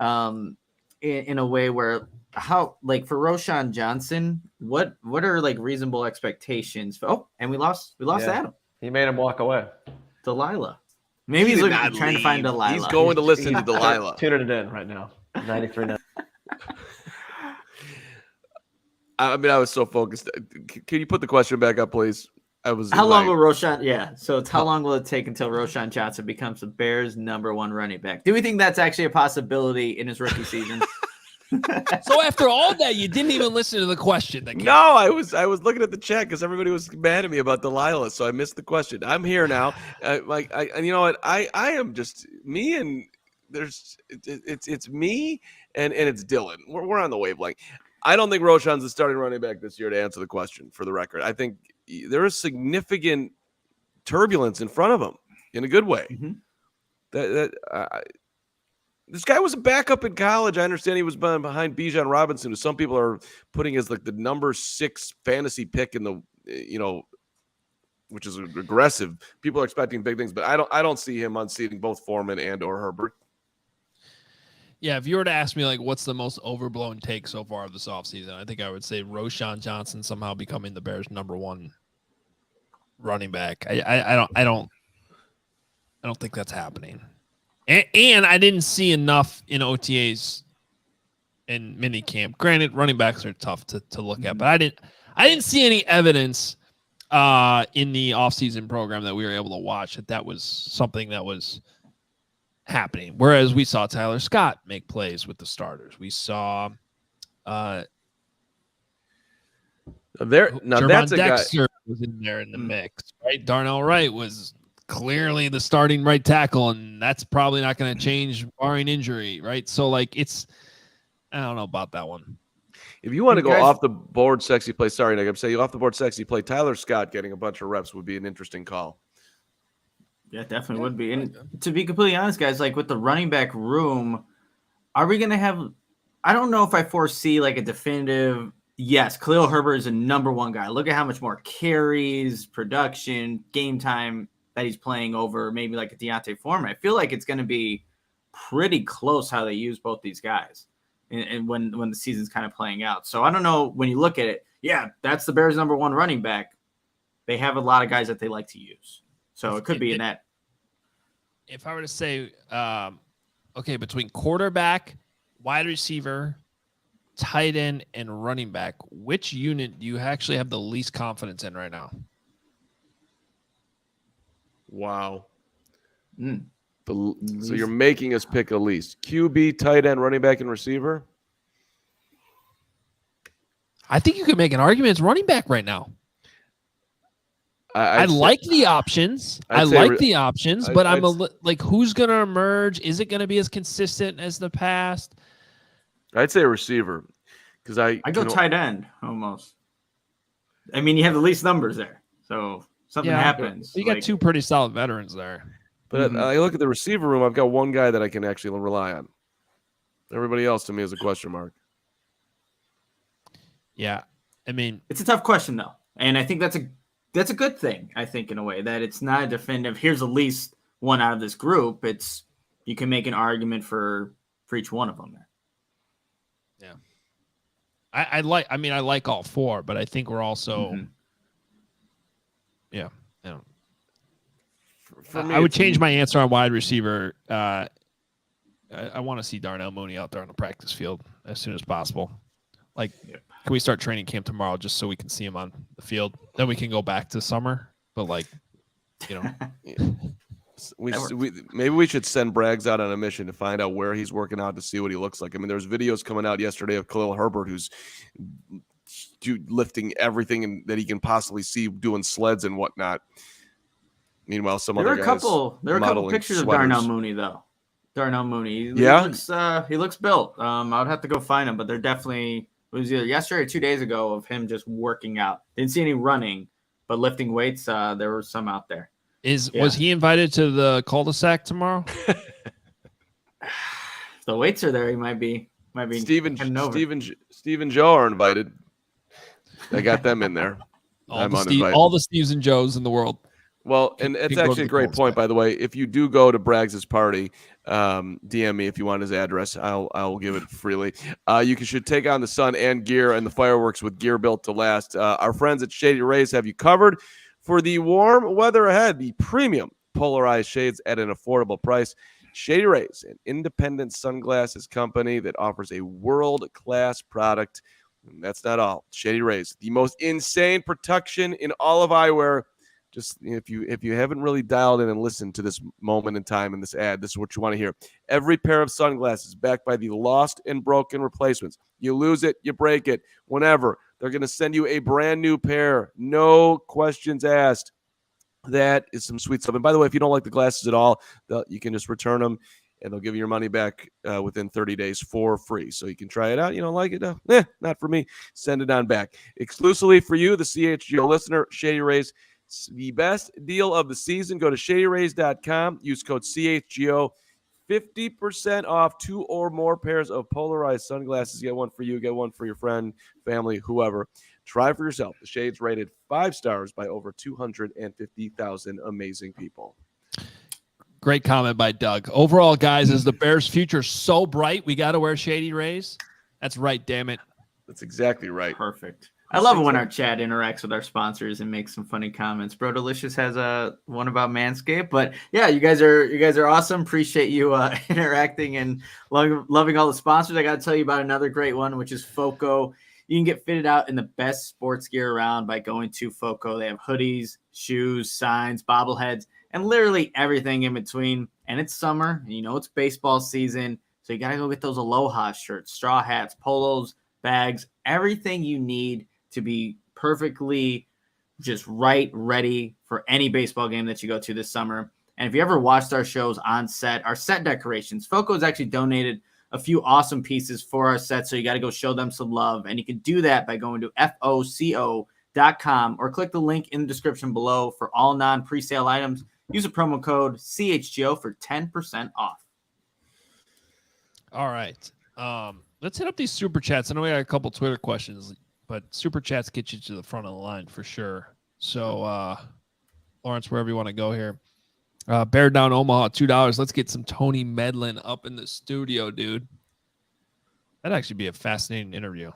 in a way where how, like, for Roschon Johnson, what are like reasonable expectations? And we lost Yeah. Adam. He made him walk away. Delilah. Maybe he's did looking, not trying to leave. find Delilah. He's going to listen to Delilah. Tuning it in right now. 93.9. I mean, I was so focused. Can you put the question back up, please? I was. How long will Roschon? Yeah. So it's how long will it take until Roschon Johnson becomes the Bears' #1 running back? Do we think that's actually a possibility in his rookie season? So after all that, you didn't even listen to the question. That came. No, I was looking at the chat because everybody was mad at me about Delilah, so I missed the question. I'm here now. And you know what? I am just me, and it's me and it's Dylan. We're on the wavelength. I don't think Roschon's the starting running back this year. To answer the question, for the record, I think there is significant turbulence in front of him in a good way. Mm-hmm. This guy was a backup in college. I understand he was behind Bijan Robinson, who some people are putting as like the #6 fantasy pick in the, which is aggressive. People are expecting big things, but I don't see him unseating both Foreman and or Herbert. Yeah, if you were to ask me, like, what's the most overblown take so far of this offseason, I think I would say Roschon Johnson somehow becoming the Bears' #1 running back. I don't think that's happening. And I didn't see enough in OTAs and minicamp. Granted, running backs are tough to look at, but I didn't see any evidence in the offseason program that we were able to watch that was something that was happening. Whereas we saw Tyler Scott make plays with the starters. We saw that's a Dexter was in there in the mix, right? Darnell Wright was clearly the starting right tackle, and that's probably not going to change barring injury, right? So, like, I don't know about that one. If you want to go off the board sexy play, sorry, Nick, I'm saying off the board sexy play, Tyler Scott getting a bunch of reps would be an interesting call. Yeah, definitely would be. And to be completely honest, guys, like with the running back room, are we going to have – I don't know if I foresee like a definitive – yes, Khalil Herbert is a #1 guy. Look at how much more carries, production, game time that he's playing over maybe like a Deontay Foreman. I feel like it's going to be pretty close how they use both these guys and when the season's kind of playing out. So I don't know, when you look at it, yeah, that's the Bears' #1 running back. They have a lot of guys that they like to use. So it could be in that. If I were to say, okay, between quarterback, wide receiver, tight end, and running back, which unit do you actually have the least confidence in right now? Wow. So you're making us pick a least. QB, tight end, running back, and receiver? I think you could make an argument it's running back right now. I like the options. But I'm like, who's going to emerge? Is it going to be as consistent as the past? I'd say receiver because I go tight end almost. I mean, you have the least numbers there, so something happens. You got two pretty solid veterans there. But I look at the receiver room. I've got one guy that I can actually rely on. Everybody else to me is a question mark. Yeah, I mean, it's a tough question though, and I think that's a good thing. I think in a way that it's not a definitive. Here's at least one out of this group. It's you can make an argument for for each one of them. Yeah. I like all four, but I think we're also, yeah. For me, I would change my answer on wide receiver. I want to see Darnell Mooney out there on the practice field as soon as possible. Like, can we start training camp tomorrow just so we can see him on the field? Then we can go back to summer. But, like, you know. Maybe we should send Braggs out on a mission to find out where he's working out to see what he looks like. I mean, there's videos coming out yesterday of Khalil Herbert who's lifting everything that he can possibly see, doing sleds and whatnot. Meanwhile, there were a couple pictures of Darnell Mooney though. Darnell Mooney, he looks built. I would have to go find him, but they're definitely, it was either yesterday or 2 days ago of him just working out. Didn't see any running, but lifting weights. There were some out there. Was he invited to the cul-de-sac tomorrow? If the weights are there, he might be. Steve and Joe are invited. I got them in there. All the Steves and Joes in the world. Well, and it's actually a great point, by the way. If you do go to Braggs' party, DM me if you want his address. I'll give it freely. You should take on the sun and gear and the fireworks with gear built to last. Our friends at Shady Rays have you covered for the warm weather ahead. The premium polarized shades at an affordable price. Shady Rays, an independent sunglasses company that offers a world-class product. And that's not all. Shady Rays, the most insane protection in all of eyewear. Just if you haven't really dialed in and listened to this moment in time in this ad, this is what you want to hear. Every pair of sunglasses backed by the lost and broken replacements. You lose it, you break it, whenever. They're going to send you a brand new pair. No questions asked. That is some sweet stuff. And by the way, if you don't like the glasses at all, you can just return them, and they'll give you your money back within 30 days for free. So you can try it out. You don't like it? Not for me. Send it on back. Exclusively for you, the CHGO listener, Shady Rays. The best deal of the season. Go to shadyrays.com. Use code CHGO. 50% off 2 or more pairs of polarized sunglasses. Get one for you. Get one for your friend, family, whoever. Try for yourself. The shades rated 5 stars by over 250,000 amazing people. Great comment by Doug. Overall, guys, is the Bears' future so bright we got to wear Shady Rays? That's right, damn it. That's exactly right. Perfect. I love it when our chat interacts with our sponsors and makes some funny comments. Bro Delicious has one about Manscaped, but yeah, you guys are awesome. Appreciate you interacting and loving all the sponsors. I got to tell you about another great one, which is Foco. You can get fitted out in the best sports gear around by going to Foco. They have hoodies, shoes, signs, bobbleheads, and literally everything in between. And it's summer, and you know it's baseball season, so you got to go get those Aloha shirts, straw hats, polos, bags, everything you need to be perfectly just ready for any baseball game that you go to this summer. And if you ever watched our shows on set, our set decorations, Foco's actually donated a few awesome pieces for our set, so you got to go show them some love. And you can do that by going to foco.com or click the link in the description below for all non-presale items. Use a promo code CHGO for 10% off. All right. Let's hit up these super chats. I know we got a couple Twitter questions, but super chats get you to the front of the line for sure. So, Lawrence, wherever you want to go here. Bear Down Omaha, $2. Let's get some Tony Medlin up in the studio, dude. That'd actually be a fascinating interview.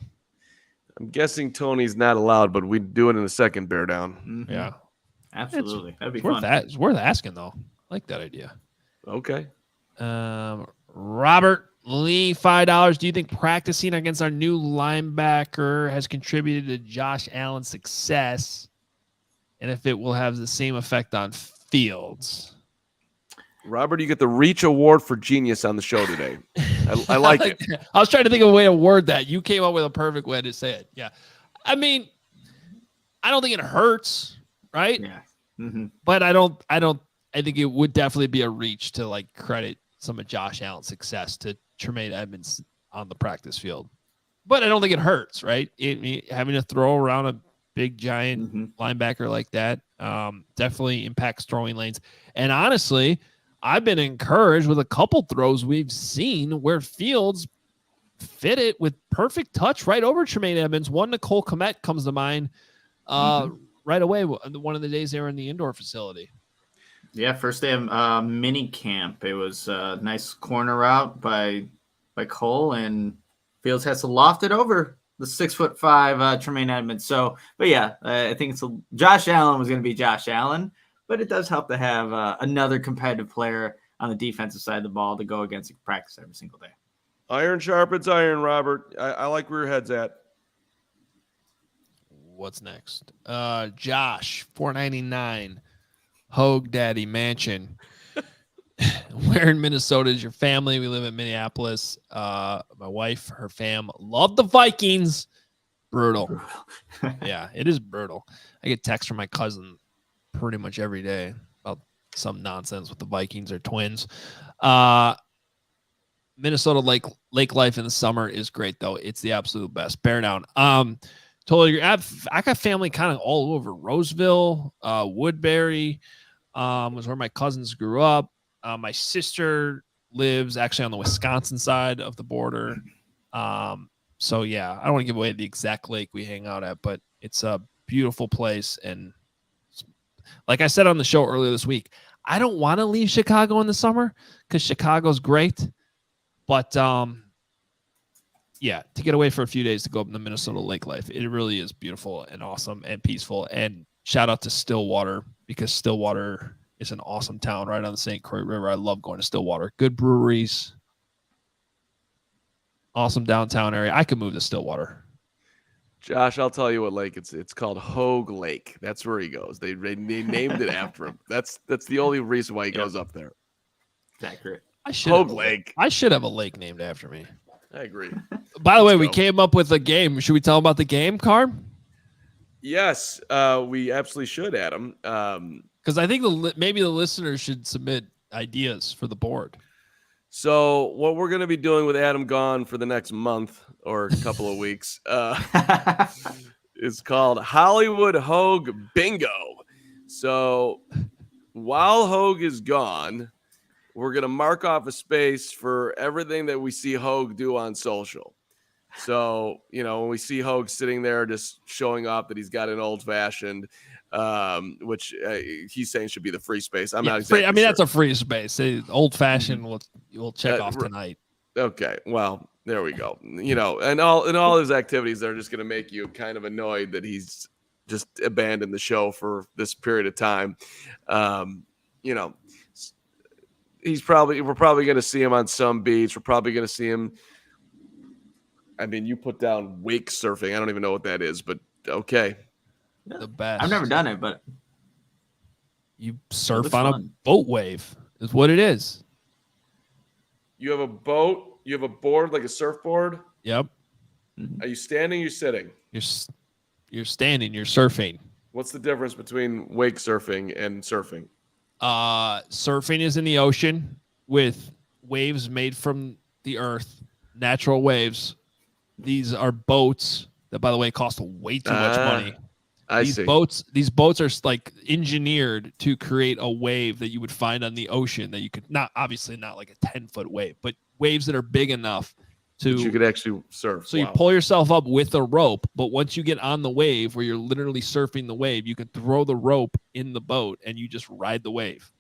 I'm guessing Tony's not allowed, but we'd do it in a second, Bear Down. Mm-hmm. Yeah. Absolutely. That'd be fun. It's worth asking, though. I like that idea. Okay. Robert Lee, $5. Do you think practicing against our new linebacker has contributed to Josh Allen's success, and if it will have the same effect on Fields? Robert, you get the Reach Award for Genius on the show today. I like it. I was trying to think of a way to word that. You came up with a perfect way to say it. Yeah. I mean, I don't think it hurts, right? Yeah. Mm-hmm. But I think it would definitely be a reach to like credit some of Josh Allen's success to Tremaine Edmonds on the practice field. But I don't think it hurts, right? Having to throw around a big giant linebacker like that definitely impacts throwing lanes. And honestly, I've been encouraged with a couple throws we've seen where Fields fit it with perfect touch right over Tremaine Edmonds. One, Nicole Komet comes to mind right away. One of the days they were in the indoor facility. Yeah, first day of mini camp. It was a nice corner route by by Cole, and Fields has to loft it over the 6'5" Tremaine Edmonds. So, but yeah, I think Josh Allen was going to be Josh Allen, but it does help to have another competitive player on the defensive side of the ball to go against and practice every single day. Iron sharpens iron, Robert. I like where your head's at. What's next? Josh, $4.99. Hogue Daddy Mansion. Where in Minnesota is your family? We live in Minneapolis. My wife, her fam, love the Vikings. Brutal. Yeah, it is brutal. I get texts from my cousin pretty much every day about some nonsense with the Vikings or Twins. Minnesota lake life in the summer is great, though. It's the absolute best. Bear down. Totally agree. I got family kind of all over. Roseville, Woodbury was where my cousins grew up. My sister lives actually on the Wisconsin side of the border. So, yeah, I don't want to give away the exact lake we hang out at, but it's a beautiful place. And like I said on the show earlier this week, I don't want to leave Chicago in the summer because Chicago's great. But, yeah, to get away for a few days to go up in the Minnesota lake life, it really is beautiful and awesome and peaceful. And shout out to Stillwater, because Stillwater is an awesome town right on the St. Croix River. I love going to Stillwater. Good breweries. Awesome downtown area. I could move to Stillwater. Josh, I'll tell you what lake it's called. Hogue Lake. That's where he goes. They named it after him. That's the only reason why he goes up there. That's accurate. Hogue Lake. I should have a lake named after me. I agree. By the way, we came up with a game. Should we tell them about the game, Carm? Yes, we absolutely should, Adam. Because I think maybe the listeners should submit ideas for the board. So what we're going to be doing with Adam gone for the next month or a couple of weeks is called Hollywood Hogue Bingo. So while Hogue is gone, we're going to mark off a space for everything that we see Hogue do on social. So, when we see Hogue sitting there just showing off that he's got an old-fashioned, which he's saying should be the free space. I'm not exactly sure. That's a free space. Old-fashioned we'll check off tonight. Okay, well, there we go. And all his activities, they're just going to make you kind of annoyed that he's just abandoned the show for this period of time. We're probably going to see him on some beach. We're probably going to see him. I mean, you put down wake surfing. I don't even know what that is, but okay. The best. I've never done it, but you surf on a boat wave is what it is. You have a boat. You have a board, like a surfboard. Yep. Are you standing? You're sitting. You're standing. You're surfing. What's the difference between wake surfing and surfing? Surfing is in the ocean with waves made from the earth, natural waves. These are boats that, by the way, cost way too much money. These boats are like engineered to create a wave that you would find on the ocean that you could not like a 10-foot wave, but waves that are big enough to that you could actually surf. So you pull yourself up with a rope, but once you get on the wave where you're literally surfing the wave, you can throw the rope in the boat and you just ride the wave.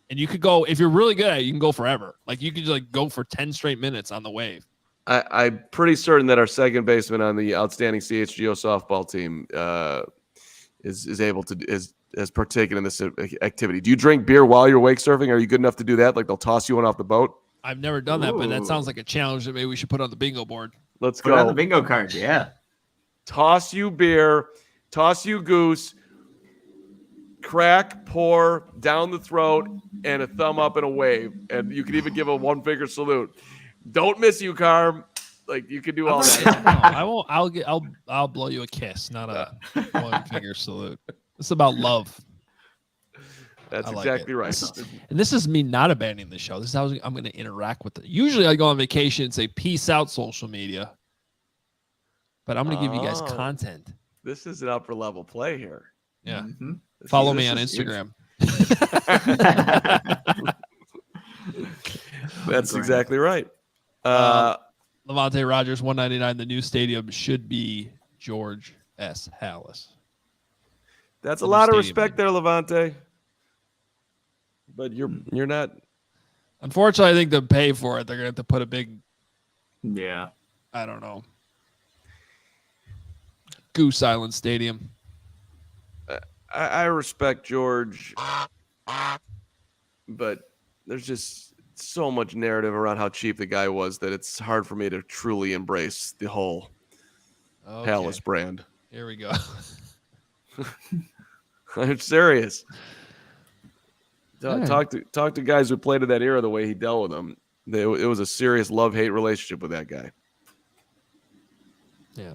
And you could go, if you're really good at it, you can go forever. Like you could just go for 10 straight minutes on the wave. I'm pretty certain that our second baseman on the outstanding CHGO softball team has partaken in this activity. Do you drink beer while you're wake surfing? Are you good enough to do that? Like they'll toss you one off the boat? I've never done that, but that sounds like a challenge that maybe we should put on the bingo board. Let's put go. on the bingo card, yeah. Toss you beer, toss you goose, crack, pour, down the throat, and a thumb up and a wave. And you could even give a one-finger salute. Don't miss you, Carm. Like you can do all that. No, I won't. I'll blow you a kiss, not a one-finger salute. It's about love. That's exactly right. And this is me not abandoning the show. This is how I'm going to interact with it. Usually I go on vacation and say, peace out, social media. But I'm going to give you guys content. This is an upper level play here. Yeah. Mm-hmm. Follow me on Instagram. That's exactly right. Levante Rogers, 199. The new stadium should be George S. Hallis. That's a lot of respect there, Levante. But you're not. Unfortunately, I think to pay for it, they're going to have to put a big Yeah. I don't know. Goose Island Stadium. I respect George, but there's just so much narrative around how cheap the guy was that it's hard for me to truly embrace the whole Palace brand. Here we go. I'm serious. All right. Talk to guys who played in that era the way he dealt with them. It was a serious love-hate relationship with that guy. Yeah.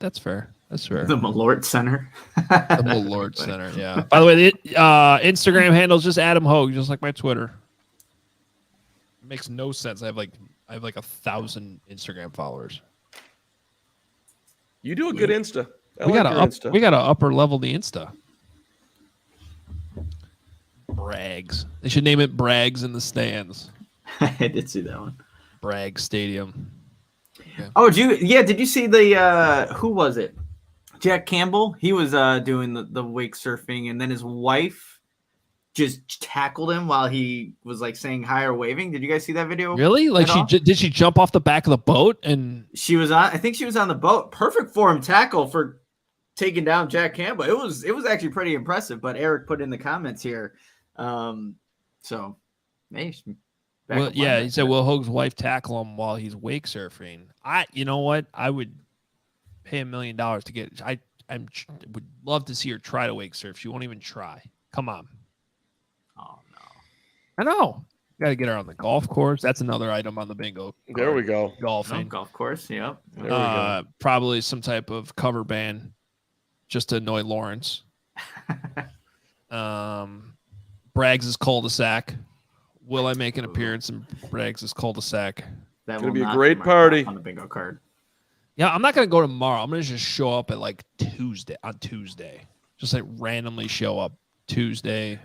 That's fair. That's fair. The Malort Center. The Malort Center, yeah. By the way, the Instagram handle is just Adam Hogue, just like my Twitter. It makes no sense. I have like 1,000 Instagram followers. You do a good Insta. We gotta upper level the Insta. Brags. They should name it Brags in the Stands. I did see that one. Bragg Stadium. Okay. Oh, did you see the who was it? Jack Campbell. He was doing the wake surfing, and then his wife just tackled him while he was like saying hi or waving. Did you guys see that video? Really? Like did she jump off the back of the boat and she was on? I think she was on the boat. Perfect form tackle for taking down Jack Campbell. It was actually pretty impressive. But Eric put in the comments here. So maybe. Well, yeah, he said, "Will Hogue's wife tackle him while he's wake surfing?" You know what? I would pay $1 million to get. I would love to see her try to wake surf. She won't even try. Come on. Oh no. I know. Got to get her on the golf course. That's another item on the bingo. There we go. Golfing. Golf course. Yep. There we go. Probably some type of cover band, just to annoy Lawrence. Braggs' cul-de-sac. Will I make an appearance in Braggs' cul-de-sac? That Gonna will be a not great marked party on the bingo card. Yeah, I'm not gonna go tomorrow. I'm gonna just show up at like Tuesday. Just like randomly show up Tuesday.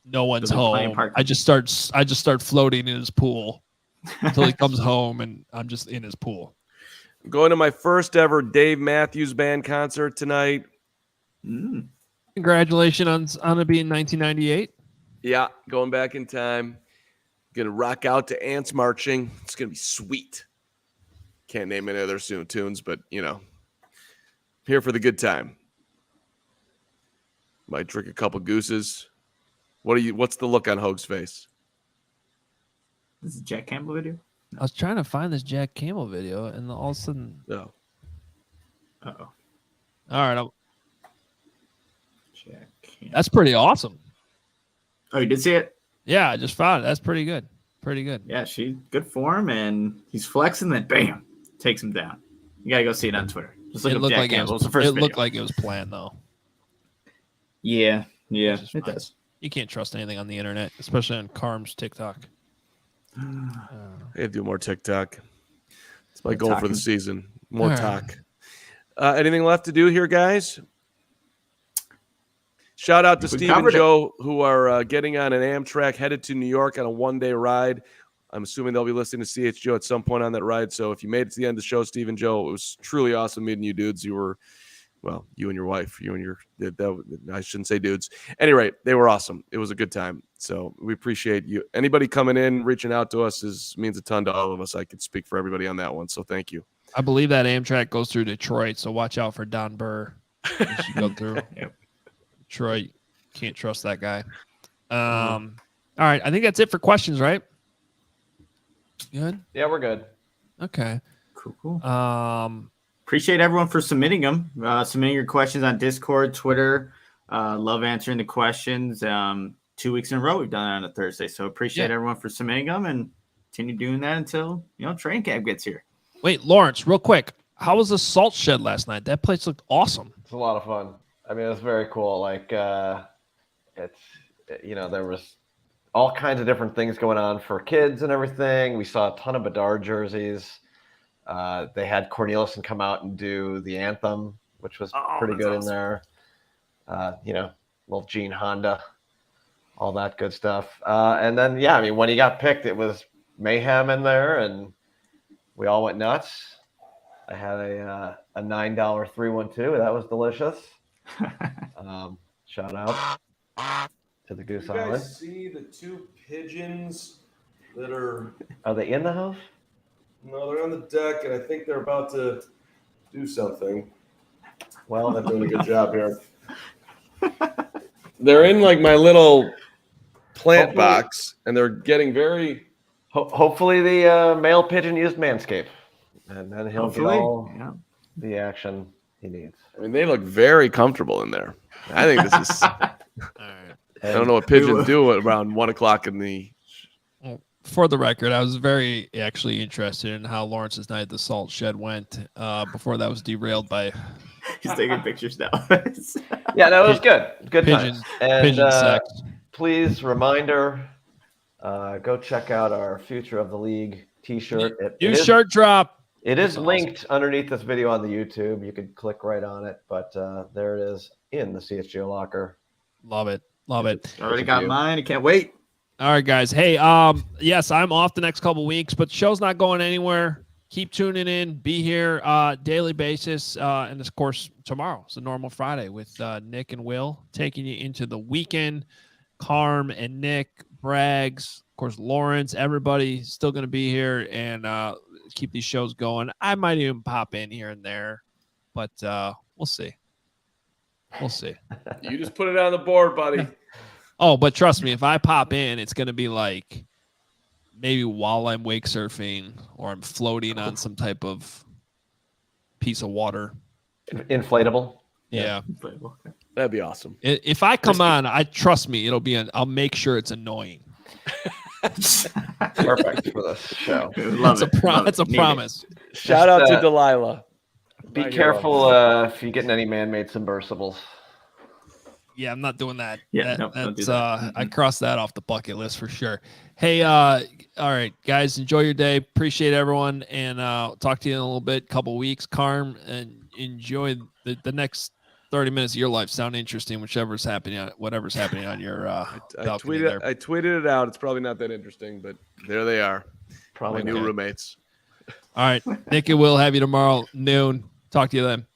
No one's home. I just start floating in his pool until he comes home, and I'm just in his pool. I'm going to my first ever Dave Matthews Band concert tonight. Congratulations on it being 1998. Yeah, going back in time. Gonna rock out to Ants Marching. It's gonna be sweet. Can't name any other tunes, but here for the good time. Might drink a couple gooses. What's the look on Hogue's face? This is a Jack Campbell video? I was trying to find this Jack Campbell video, and all of a sudden, No. Uh-oh. All right, Jack Campbell. That's pretty awesome. Oh, you did see it? Yeah, I just found it. That's pretty good. Pretty good. Yeah, she's good form, and he's flexing, then bam, takes him down. You gotta go see it on Twitter. Just look It up looked Jack like Campbell. It's the first it video. looked like it was planned, though. Yeah, Which is it fine. does. You can't trust anything on the internet, especially on Carm's TikTok. I have to do more TikTok. It's my More goal for the talking. season. More All right. talk. Anything left to do here, guys? Shout out to We Steve and covered it. Joe, who are getting on an Amtrak, headed to New York on a one-day ride. I'm assuming they'll be listening to CHGO at some point on that ride. So if you made it to the end of the show, Steve and Joe, it was truly awesome meeting you dudes. You were, well, you and your wife, I shouldn't say dudes. Anyway, they were awesome. It was a good time. So we appreciate you. Anybody coming in, reaching out to us means a ton to all of us. I could speak for everybody on that one. So thank you. I believe that Amtrak goes through Detroit, so watch out for Don Burr as you go through. Yep. Detroit, can't trust that guy. All right, I think that's it for questions, right? Good. Yeah, we're good. Okay. Cool. Um, Appreciate everyone for submitting them. Submitting your questions on Discord, Twitter. Love answering the questions. 2 weeks in a row we've done it on a Thursday. So appreciate everyone for submitting them and continue doing that until training camp gets here. wait, Lawrence, real quick. How was the salt shed last night? That place looked awesome. It's a lot of fun. I mean, it's very cool. Like, there was all kinds of different things going on for kids and everything. We saw a ton of Bedard jerseys. They had Cornelison come out and do the anthem, which was pretty good awesome. in there. Little Gene Honda, all that good stuff. And then, when he got picked, it was mayhem in there, and we all went nuts. I had a $9 312. That was delicious. Shout out to the Goose Did you Island. guys see the two pigeons that are they in the house? No, they're on the deck, and I think they're about to do something. Well, they're doing a good job here. They're in like my little plant Hopefully- box, and they're getting very. Hopefully the male pigeon used Manscaped, and then he'll Hopefully, get all yeah. the action he needs. I mean, they look very comfortable in there. I think this is. All right. I don't know what pigeons do around 1 o'clock in the. Well, for the record, I was very actually interested in how Lawrence's night at the salt shed went before that was derailed by He's taking pictures now. Yeah, no, it was good. Good pigeon, times. And pigeon sex. please, reminder, go check out our Future of the League T-shirt. New shirt drop. It is That's awesome. linked underneath this video on the YouTube. You can click right on it, but there it is in the CHGO locker. Love it. Love it. Already got mine. I can't wait. All right, guys. Hey, yes, I'm off the next couple weeks, but the show's not going anywhere. Keep tuning in. Be here daily basis. And, of course, tomorrow is a normal Friday with Nick and Will taking you into the weekend. Carm and Nick, Braggs, of course, Lawrence, everybody still going to be here and keep these shows going. I might even pop in here and there, but we'll see. We'll see. You just put it on the board, buddy. Oh, but trust me, if I pop in, it's going to be like maybe while I'm wake surfing or I'm floating on some type of piece of water. Inflatable. Yeah. That'd be awesome. If I come on, trust me, I'll make sure it's annoying. Perfect for this show. That's a promise. Shout out to uh, Delilah. Be careful if you get any man-made submersibles. Yeah, I'm not doing that. Yeah, no, don't do that's that. I crossed that off the bucket list for sure. Hey, all right, guys, enjoy your day. Appreciate everyone, and talk to you in a little bit, couple weeks. Carm, and enjoy the next 30 minutes of your life. Sound interesting, whatever's happening on your balcony there. I tweeted it out. It's probably not that interesting, but there they are. Probably My new not. roommates. All right, Nick and Will have you tomorrow noon. Talk to you then.